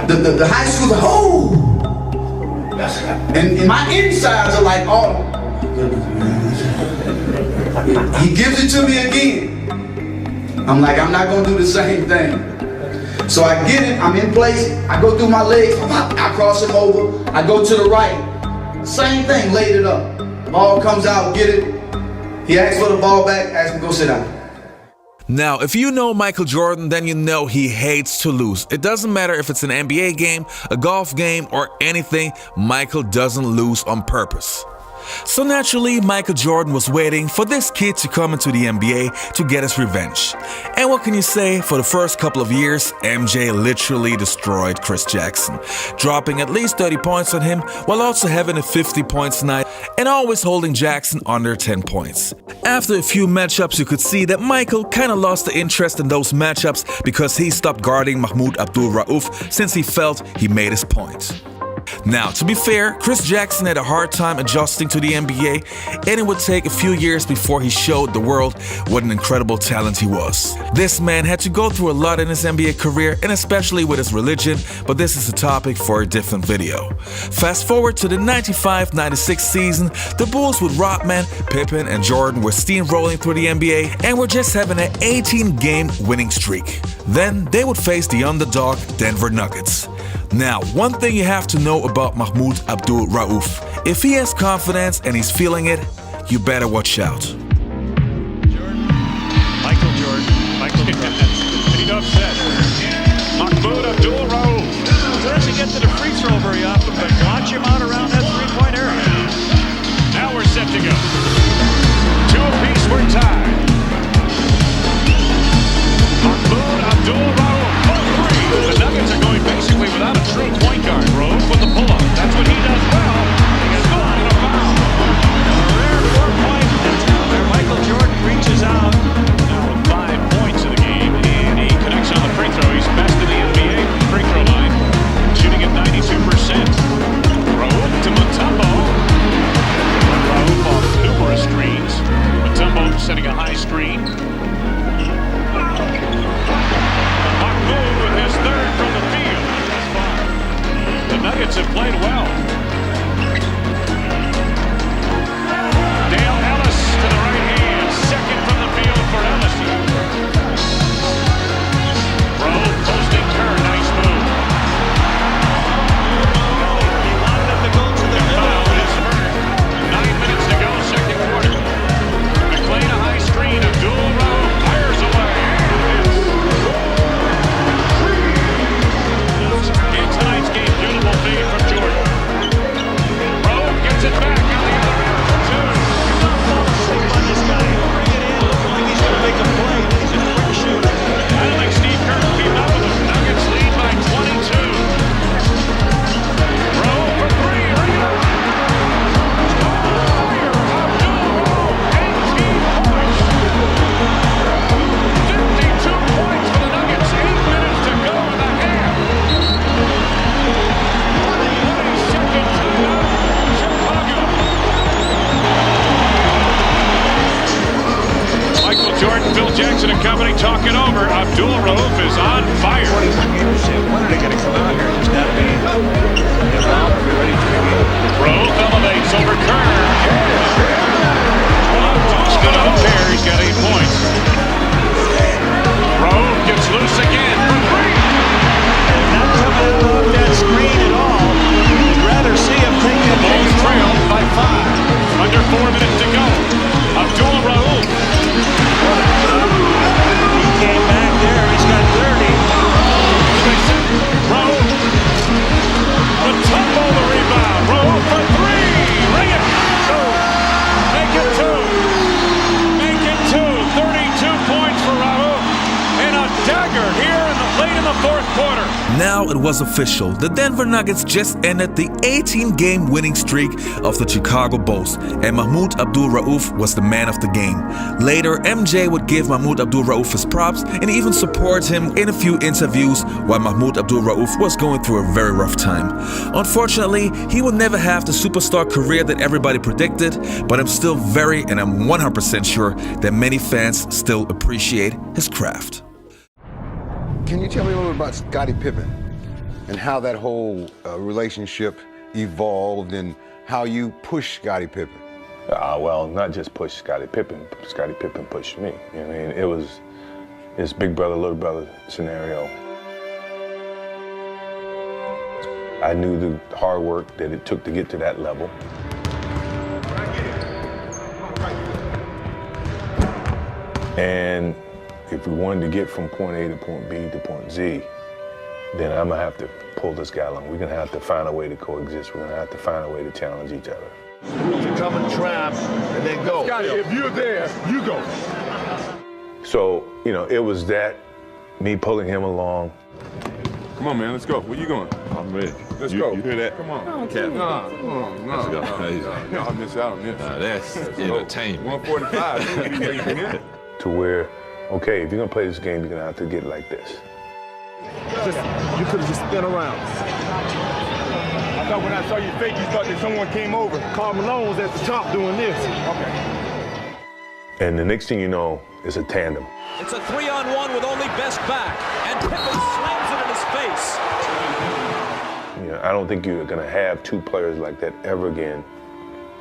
The high school's like, oh! And my insides are like, oh. He gives it to me again. I'm like, I'm not gonna do the same thing. So I get it, I'm in place, I go through my legs, I cross him over, I go to the right. Same thing, laid it up. Ball comes out, get it. He asks for the ball back, asks him to go sit down. Now, if you know Michael Jordan, then you know he hates to lose. It doesn't matter if it's an NBA game, a golf game, or anything, Michael doesn't lose on purpose. So naturally, Michael Jordan was waiting for this kid to come into the NBA to get his revenge. And what can you say? For the first couple of years, MJ literally destroyed Chris Jackson, dropping at least 30 points on him while also having a 50 points night and always holding Jackson under 10 points. After a few matchups, you could see that Michael kind of lost the interest in those matchups because he stopped guarding Abdul-raouf since he felt he made his point. Now, to be fair, Chris Jackson had a hard time adjusting to the NBA, and it would take a few years before he showed the world what an incredible talent he was. This man had to go through a lot in his NBA career, and especially with his religion, but this is a topic for a different video. Fast forward to the 95-96 season, the Bulls with Rodman, Pippen, and Jordan were steamrolling through the NBA and were just having an 18-game winning streak. Then they would face the underdog Denver Nuggets. Now, one thing you have to know about Abdul-raouf. If he has confidence and he's feeling it, you better watch out. Michael Jordan. Enough said. Abdul-raouf. Doesn't get to the free throw very often, but watch him out around that three-point area. Now we're set to go. 2 apiece, we're tied. Abdul-raouf. The Nuggets are going basically without a true point guard. Rose with the pull-up. That's what he does well. He gets caught in a foul. A rare 4-point Abdul-raouf is on fire. 21 games in. When are they going to come out here? Just got to be involved and be ready for the game. Raouf elevates over Kerr. Stood on a pair. He's got 8 points. Raouf gets loose again for 3. Not coming out of that screen at all. I'd rather see him take the Bulls trailed by 5. Under 4 minutes to go. Abdul-raouf. He came back there. He's got 30. Raouf. The tumble, the rebound. Raouf for 3. Ring it. 2. Make it 2. Make it 2. 32 points for Raouf. And a dagger here late in the 4th quarter. Now it was official. The Denver Nuggets just ended the 18-game winning streak of the Chicago Bulls, and Mahmoud Abdul-raouf was the man of the game. Later, MJ would give Mahmoud Abdul-raouf his props and even support him in a few interviews while Mahmoud Abdul-raouf was going through a very rough time. Unfortunately, he will never have the superstar career that everybody predicted, but I'm still and I'm 100% sure that many fans still appreciate his craft. Can you tell me a little bit about Scottie Pippen and how that whole relationship evolved and how you pushed Scottie Pippen? Well, not just push Scottie Pippen. Scottie Pippen pushed me. You know what I mean? It was this big brother, little brother scenario. I knew the hard work that it took to get to that level. And if we wanted to get from point A to point B to point Z, then I'm gonna have to pull this guy along. We're gonna have to find a way to coexist. We're gonna have to find a way to challenge each other. You come and trap and then go. Scottie, if you're there, you go. So, you know, it was that, me pulling him along. Come on, man, let's go. Where you going? I'm ready. Let's go. You hear that? Come on. No, Captain. No. Let's go. I'll miss out on this. That's entertainment. 145. To where, okay, if you're gonna play this game, you're gonna have to get it like this. You could have just spin around. I thought when I saw your fake, you thought that someone came over. Karl Malone was at the top doing this. Okay. And the next thing you know, it's a tandem. It's a 3-on-1 with only Best back, and Pippen slams it in his face. You know, I don't think you're gonna have two players like that ever again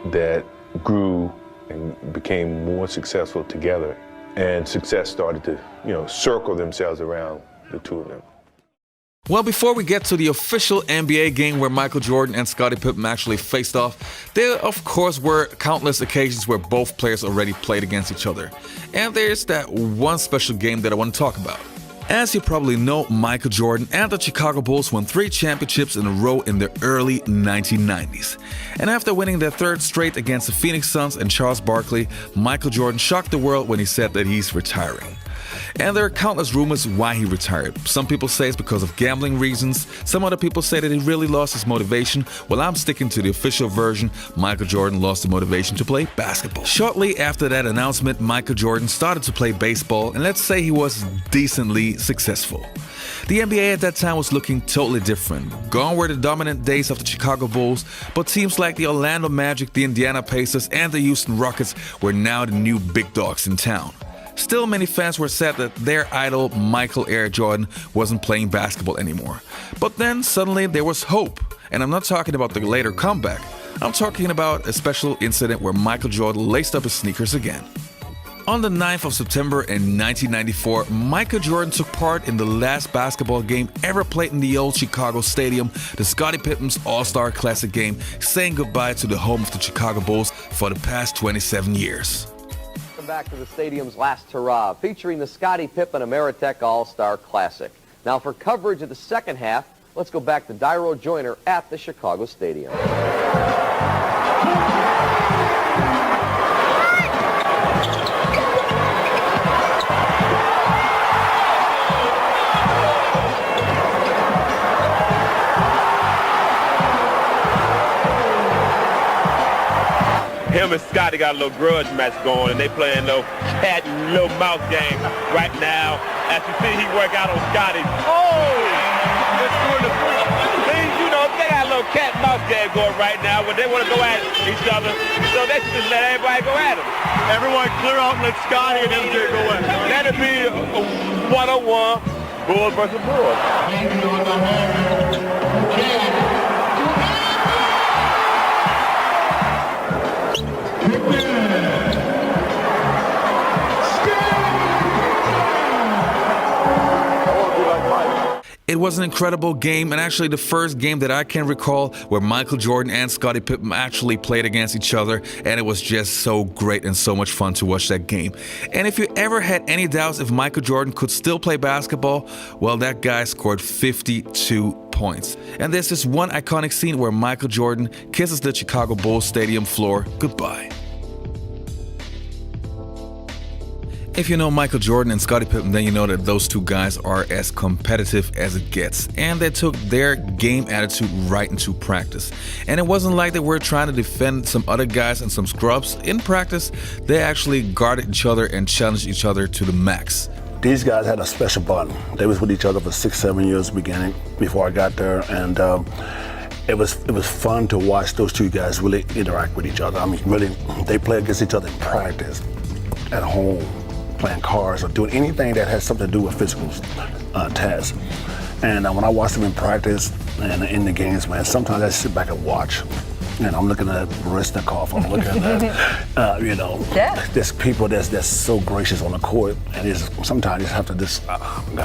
that grew and became more successful together. And success started to, you know, circle themselves around the two of them. Well, before we get to the official NBA game where Michael Jordan and Scottie Pippen actually faced off, there of course were countless occasions where both players already played against each other. And there's that one special game that I want to talk about. As you probably know, Michael Jordan and the Chicago Bulls won 3 championships in a row in the early 1990s. And after winning their 3rd straight against the Phoenix Suns and Charles Barkley, Michael Jordan shocked the world when he said that he's retiring. And there are countless rumors why he retired. Some people say it's because of gambling reasons. Some other people say that he really lost his motivation. Well, I'm sticking to the official version. Michael Jordan lost the motivation to play basketball. Shortly after that announcement, Michael Jordan started to play baseball, and let's say he was decently successful. The NBA at that time was looking totally different. Gone were the dominant days of the Chicago Bulls, but teams like the Orlando Magic, the Indiana Pacers, and the Houston Rockets were now the new big dogs in town. Still, many fans were sad that their idol, Michael Air Jordan, wasn't playing basketball anymore. But then suddenly there was hope. And I'm not talking about the later comeback. I'm talking about a special incident where Michael Jordan laced up his sneakers again. On the 9th of September in 1994, Michael Jordan took part in the last basketball game ever played in the old Chicago Stadium, the Scottie Pippen's All-Star Classic game, saying goodbye to the home of the Chicago Bulls for the past 27 years. Welcome back to the stadium's last hurrah, featuring the Scottie Pippen Ameritech All-Star Classic. Now for coverage of the second half, let's go back to Dyro Joyner at the Chicago Stadium. Him and Scottie got a little grudge match going, and they playing a little cat and little mouse game right now. As you see, he work out on Scottie. Oh! You know, they got a little cat and mouse game going right now where they want to go at each other. So they should just let everybody go at them. Everyone clear out and let Scottie and MJ go at it. Let it be a one-on-one, Bulls versus Bulls. It was an incredible game, and actually the first game that I can recall where Michael Jordan and Scottie Pippen actually played against each other, and it was just so great and so much fun to watch that game. And if you ever had any doubts if Michael Jordan could still play basketball, well, that guy scored 52 points. And there's this one iconic scene where Michael Jordan kisses the Chicago Bulls stadium floor goodbye. If you know Michael Jordan and Scottie Pippen, then you know that those two guys are as competitive as it gets, and they took their game attitude right into practice. And it wasn't like they were trying to defend some other guys and some scrubs. In practice, they actually guarded each other and challenged each other to the max. These guys had a special bond. They was with each other for 6-7 years beginning before I got there, and it was fun to watch those two guys really interact with each other. I mean, really, they play against each other in practice, at home, playing cards or doing anything that has something to do with physical tasks. And when I watch them in practice and in the games, man, sometimes I sit back and watch. And I'm looking at Resnikov, I'm looking at, there's people that's so gracious on the court, and sometimes you just have to just, I'm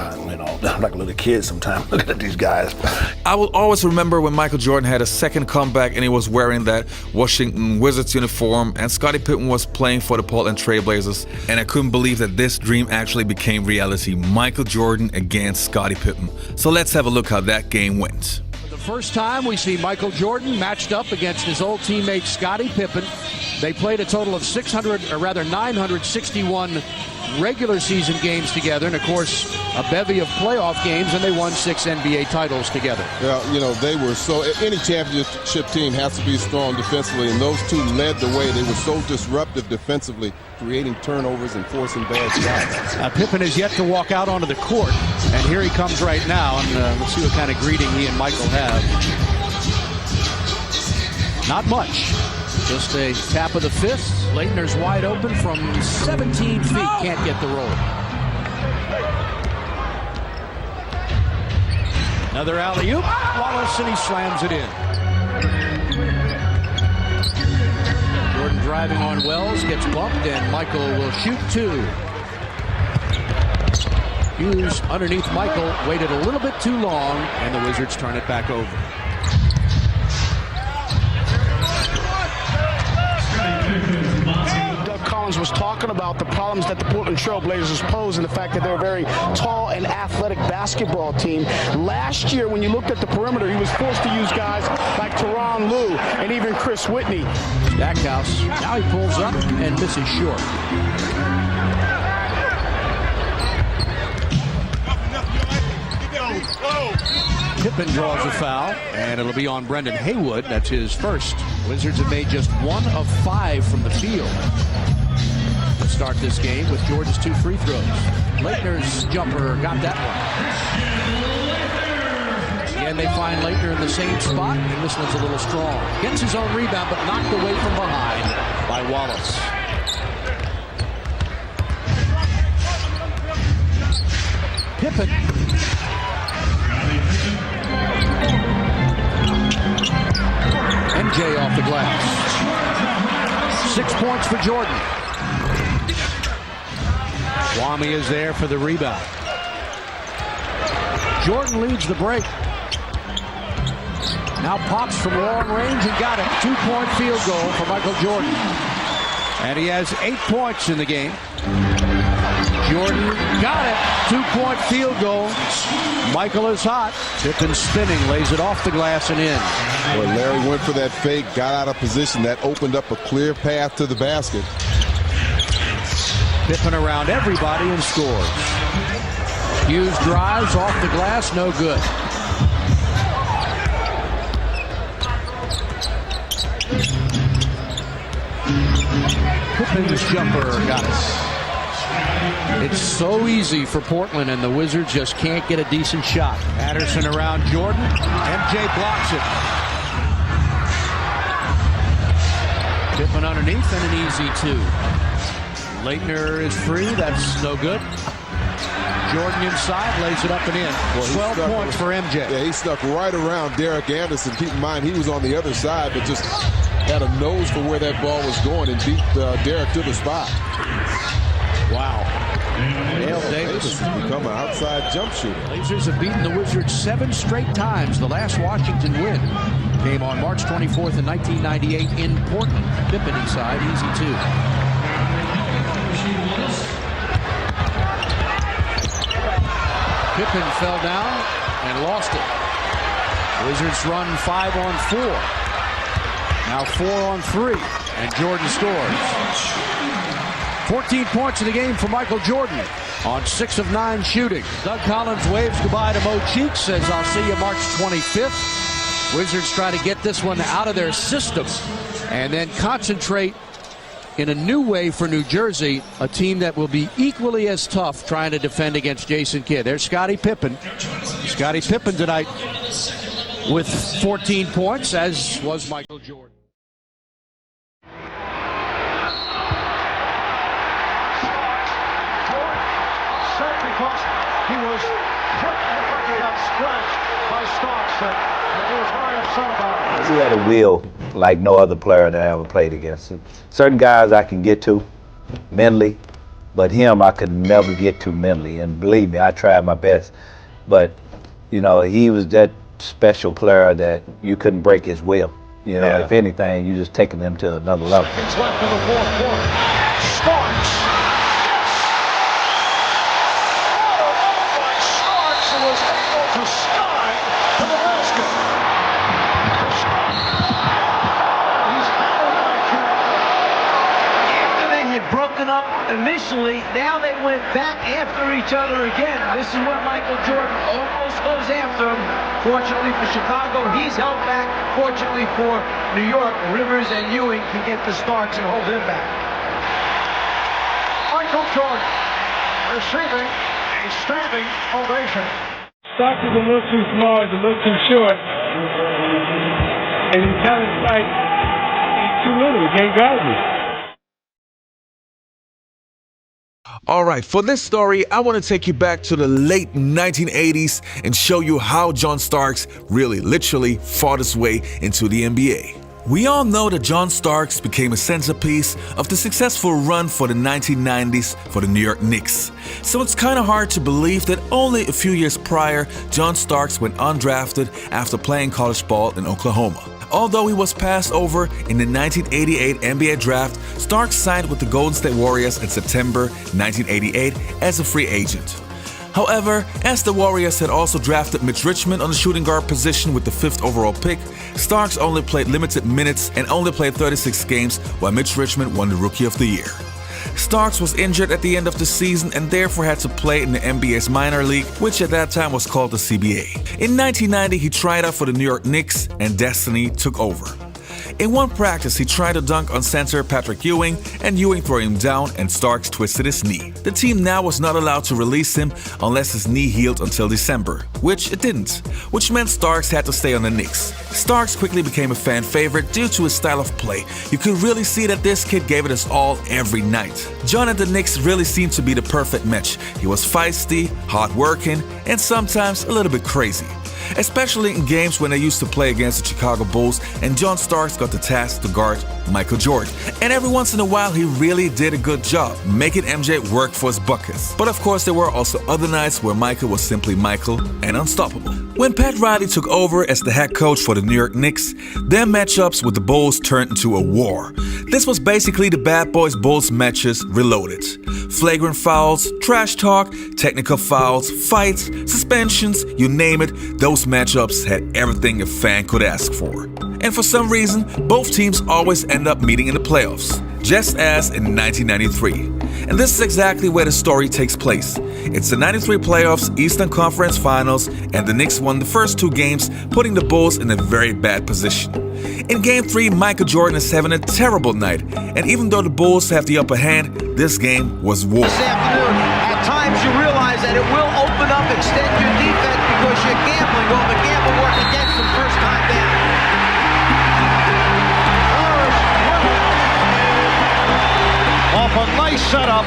like a little kid sometimes looking at these guys. I will always remember when Michael Jordan had a second comeback and he was wearing that Washington Wizards uniform, and Scottie Pippen was playing for the Portland Trail Blazers, and I couldn't believe that this dream actually became reality. Michael Jordan against Scottie Pippen. So let's have a look how that game went. First time we see Michael Jordan matched up against his old teammate Scottie Pippen. They played a total of 961 regular season games together, and of course a bevy of playoff games, and they won 6 NBA titles together. Well, they were any championship team has to be strong defensively, and those two led the way. They were so disruptive defensively, creating turnovers and forcing bad shots. Pippen is yet to walk out onto the court, and here he comes right now, and let's see what kind of greeting he and Michael have. Not much. Just a tap of the fist. Leitner's wide open from 17 feet. Can't get the roll. Another alley-oop. Wallace, and he slams it in. Jordan driving on Wells, gets bumped, and Michael will shoot two. Hughes underneath Michael, waited a little bit too long, and the Wizards turn it back over. Was talking about the problems that the Portland Trail Blazers pose and the fact that they're a very tall and athletic basketball team. Last year, when you looked at the perimeter, he was forced to use guys like Tyronn Lue and even Chris Whitney. Stackhouse, now he pulls up and misses short. Pippen draws a foul, and it'll be on Brendan Haywood. That's his first. Wizards have made just 1 of 5 from the field to start this game with Jordan's 2 free throws. Leitner's jumper got that one. Again, they find Leitner in the same spot, and this one's a little strong. Gets his own rebound, but knocked away from behind by Wallace. Pippen. MJ off the glass. 6 points for Jordan. Kwame is there for the rebound. Jordan leads the break. Now pops from long range and got it. 2-point field goal for Michael Jordan. And he has 8 points in the game. Jordan got it. 2-point field goal. Michael is hot. Pippen spinning, lays it off the glass and in. Well, Larry went for that fake, got out of position. That opened up a clear path to the basket. Pippen around everybody and scores. Hughes drives off the glass, no good. Pippen's jumper got it. It's so easy for Portland, and the Wizards just can't get a decent shot. Patterson around Jordan. MJ blocks it. Pippen underneath and an easy two. Leitner is free. That's no good. Jordan inside, lays it up and in. Well, 12 points for MJ. Yeah, he stuck right around Derek Anderson. Keep in mind, he was on the other side, but just had a nose for where that ball was going and beat Derek to the spot. Wow. Dale Davis has become an outside jump shooter. Blazers have beaten the Wizards 7 straight times. The last Washington win came on March 24th in 1998 in Portland. Pippen inside, easy two. Pippen fell down and lost it. Wizards run 5-on-4. Now 4-on-3, and Jordan scores. 14 points in the game for Michael Jordan on 6 of 9 shooting. Doug Collins waves goodbye to Mo Cheeks, says I'll see you March 25th. Wizards try to get this one out of their system and then concentrate in a new way for New Jersey, a team that will be equally as tough trying to defend against Jason Kidd. There's Scottie Pippen. Scottie Pippen tonight with 14 points, as was Michael Jordan. Because he was hit and got scratched by Starks, and he was very upset about it. He had a will like no other player that I ever played against. Certain guys I can get to mentally, but him I could never get to mentally. And believe me, I tried my best. But, you know, he was that special player that you couldn't break his will. You know, if anything, you just taking him to another level. It's left in the fourth quarter. Starks. Was able to slide to the basket. He's handled by Kerr. After they had broken up initially, now they went back after each other again. This is what Michael Jordan almost goes after him. Fortunately for Chicago, he's held back. Fortunately for New York, Rivers and Ewing can get the Starks and hold him back. Michael Jordan receiving a standing ovation. Starks is a little too small, he's a little too short. And he's kind of like, he's too little, he can't guard me. All right, for this story, I want to take you back to the late 1980s and show you how John Starks really, literally fought his way into the NBA. We all know that John Starks became a centerpiece of the successful run for the 1990s for the New York Knicks. So it's kind of hard to believe that only a few years prior, John Starks went undrafted after playing college ball in Oklahoma. Although he was passed over in the 1988 NBA draft, Starks signed with the Golden State Warriors in September 1988 as a free agent. However, as the Warriors had also drafted Mitch Richmond on the shooting guard position with the 5th overall pick, Starks only played limited minutes and only played 36 games while Mitch Richmond won the Rookie of the Year. Starks was injured at the end of the season and therefore had to play in the NBA's minor league, which at that time was called the CBA. In 1990, he tried out for the New York Knicks and destiny took over. In one practice, he tried to dunk on center Patrick Ewing, and Ewing threw him down and Starks twisted his knee. The team now was not allowed to release him unless his knee healed until December, which it didn't, which meant Starks had to stay on the Knicks. Starks quickly became a fan favorite due to his style of play. You could really see that this kid gave it his all every night. John and the Knicks really seemed to be the perfect match. He was feisty, hard-working, and sometimes a little bit crazy. Especially in games when they used to play against the Chicago Bulls and John Starks got the task to guard Michael Jordan. And every once in a while he really did a good job, making MJ work for his buckets. But of course there were also other nights where Michael was simply Michael and unstoppable. When Pat Riley took over as the head coach for the New York Knicks, their matchups with the Bulls turned into a war. This was basically the Bad Boys Bulls matches reloaded. Flagrant fouls, trash talk, technical fouls, fights, suspensions, you name it, those matchups had everything a fan could ask for. And for some reason, both teams always end up meeting in the playoffs, just as in 1993. And this is exactly where the story takes place. It's the 93 playoffs, Eastern Conference Finals, and the Knicks won the first 2 games, putting the Bulls in a very bad position. In Game 3, Michael Jordan is having a terrible night, and even though the Bulls have the upper hand, this game was war. This afternoon, at times you realize that it will open up, extend your defense because you're gambling. Well, the gamble worked against them first time down. setup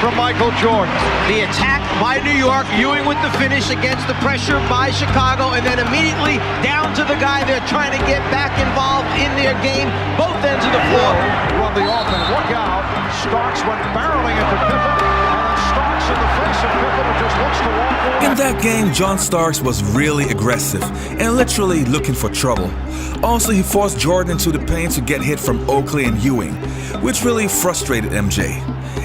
from Michael Jordan. The attack by New York, Ewing with the finish against the pressure by Chicago, and then immediately down to the guy they're trying to get back involved in their game, both ends of the floor. Run the offense, look out. Starks went barreling into Pippen, and then Starks in the face of Pippen who just looks to walk away. In that game, John Starks was really aggressive and literally looking for trouble. Also, he forced Jordan into the paint to get hit from Oakley and Ewing, which really frustrated MJ.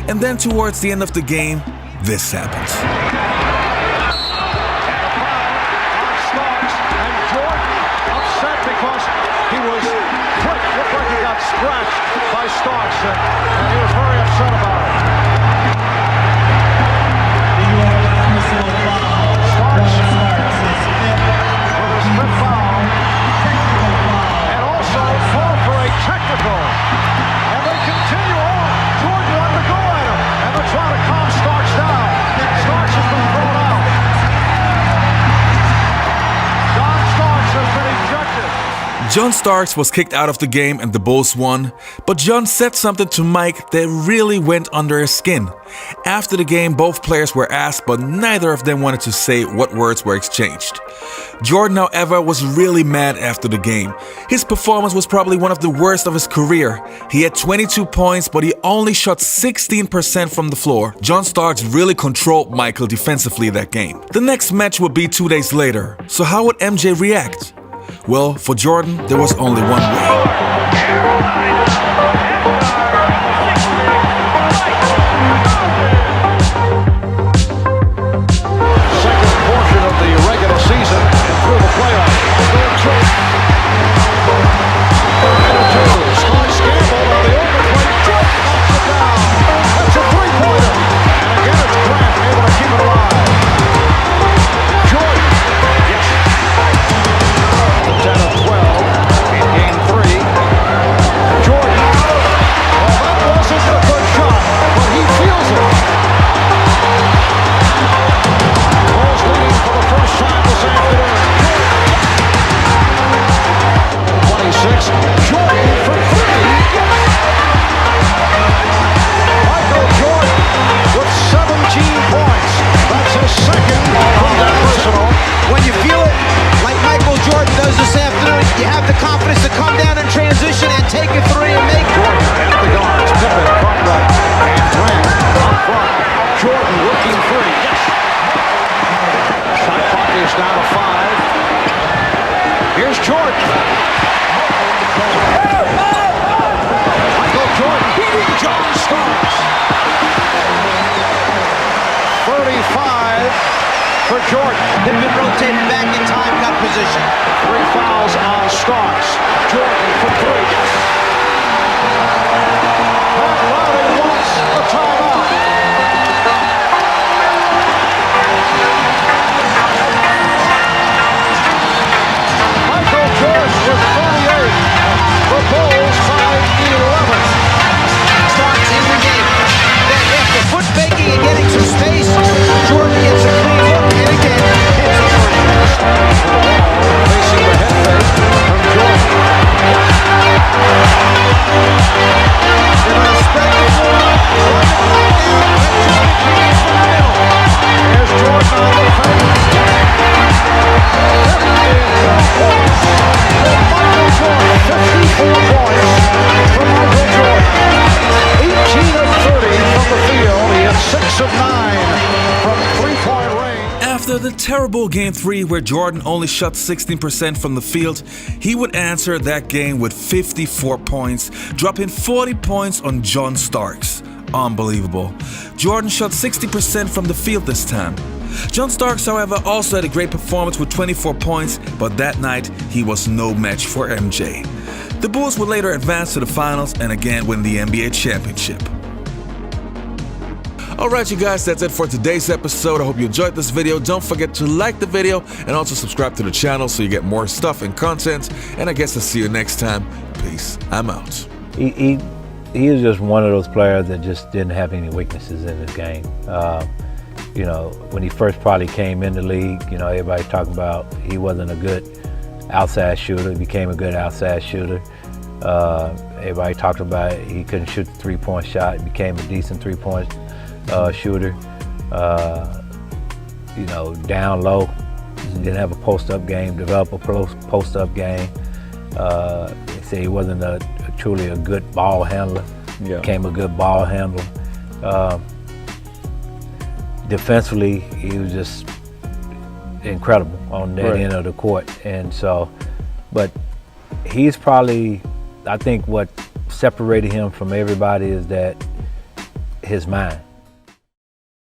And then towards the end of the game, this happened. Starks and Jordan upset because he was quick. Looked like he got scratched by Starks, and he was very upset about it. Starks with his fifth foul, and also called for a technical. And they continue on. Jordan wanted to go at him, and they're trying to calm Starks down. Starks has been thrown out. John Starks has been ejected. John Starks was kicked out of the game and the Bulls won, but John said something to Mike that really went under his skin. After the game, both players were asked, but neither of them wanted to say what words were exchanged. Jordan, however, was really mad after the game. His performance was probably one of the worst of his career. He had 22 points, but he only shot 16% from the floor. John Starks really controlled Michael defensively that game. The next match would be 2 days later. So how would MJ react? Well, for Jordan, there was only one way. Second portion of the regular season and through the playoffs. Scottie scrambled on the overplay. Jordan knocks it down. That's a three-pointer. And again, it's Grant able to keep it alive. Jordan. Yes. 10 of 12 in game 3. Jordan. Well, that wasn't a good shot, but he feels it. Bulls leading for the first time this afternoon. 26. Jordan for 3. Michael Jordan with 17 points. That's his second from that personal. When you feel it like Michael Jordan does this afternoon, you have the confidence to come down in transition and take a three and make it. Jordan at the guards. Pippen, Cartwright, and Grant up front. Jordan looking free. Yes. Shot clock is down to 5. Here's Jordan. Michael Jordan beating John Starks. 35 for Jordan. Pippen rotated back in time, got position. 3 fouls on Starks. Jordan for 3. Pat Riley wants a timeout. Michael Jordan with 28. The Bulls by 11. Starks in the game. Then after foot faking and getting some space, Jordan gets a clean look and again hits a three. Facing the head fake from Jordan. There's Jordan on the fake. Michael Jordan, 54 points for Michael Jordan. 18 of 30 from the field. He had 6 of 9 from three-point range. After the terrible Game 3 where Jordan only shot 16% from the field, he would answer that game with 54 points, dropping 40 points on John Starks. Unbelievable. Jordan shot 60% from the field this time. John Starks, however, also had a great performance with 24 points, but that night he was no match for MJ. The Bulls would later advance to the finals and again win the NBA championship. Alright you guys, that's it for today's episode. I hope you enjoyed this video. Don't forget to like the video and also subscribe to the channel so you get more stuff and content. And I guess I'll see you next time. Peace. I'm out. He was just one of those players that just didn't have any weaknesses in his game. You know, when he first probably came in the league, you know, everybody's talking about he wasn't a good outside shooter. He became a good outside shooter. Everybody talked about it. He couldn't shoot the three-point shot. He became a decent three-point shooter. You know, down low. Didn't have a post-up game. Developed a post-up game. They say he wasn't truly a good ball handler. Yeah. Became a good ball handler. Defensively, he was just incredible on that end of the court. And so, but he's probably, I think what separated him from everybody is that his mind.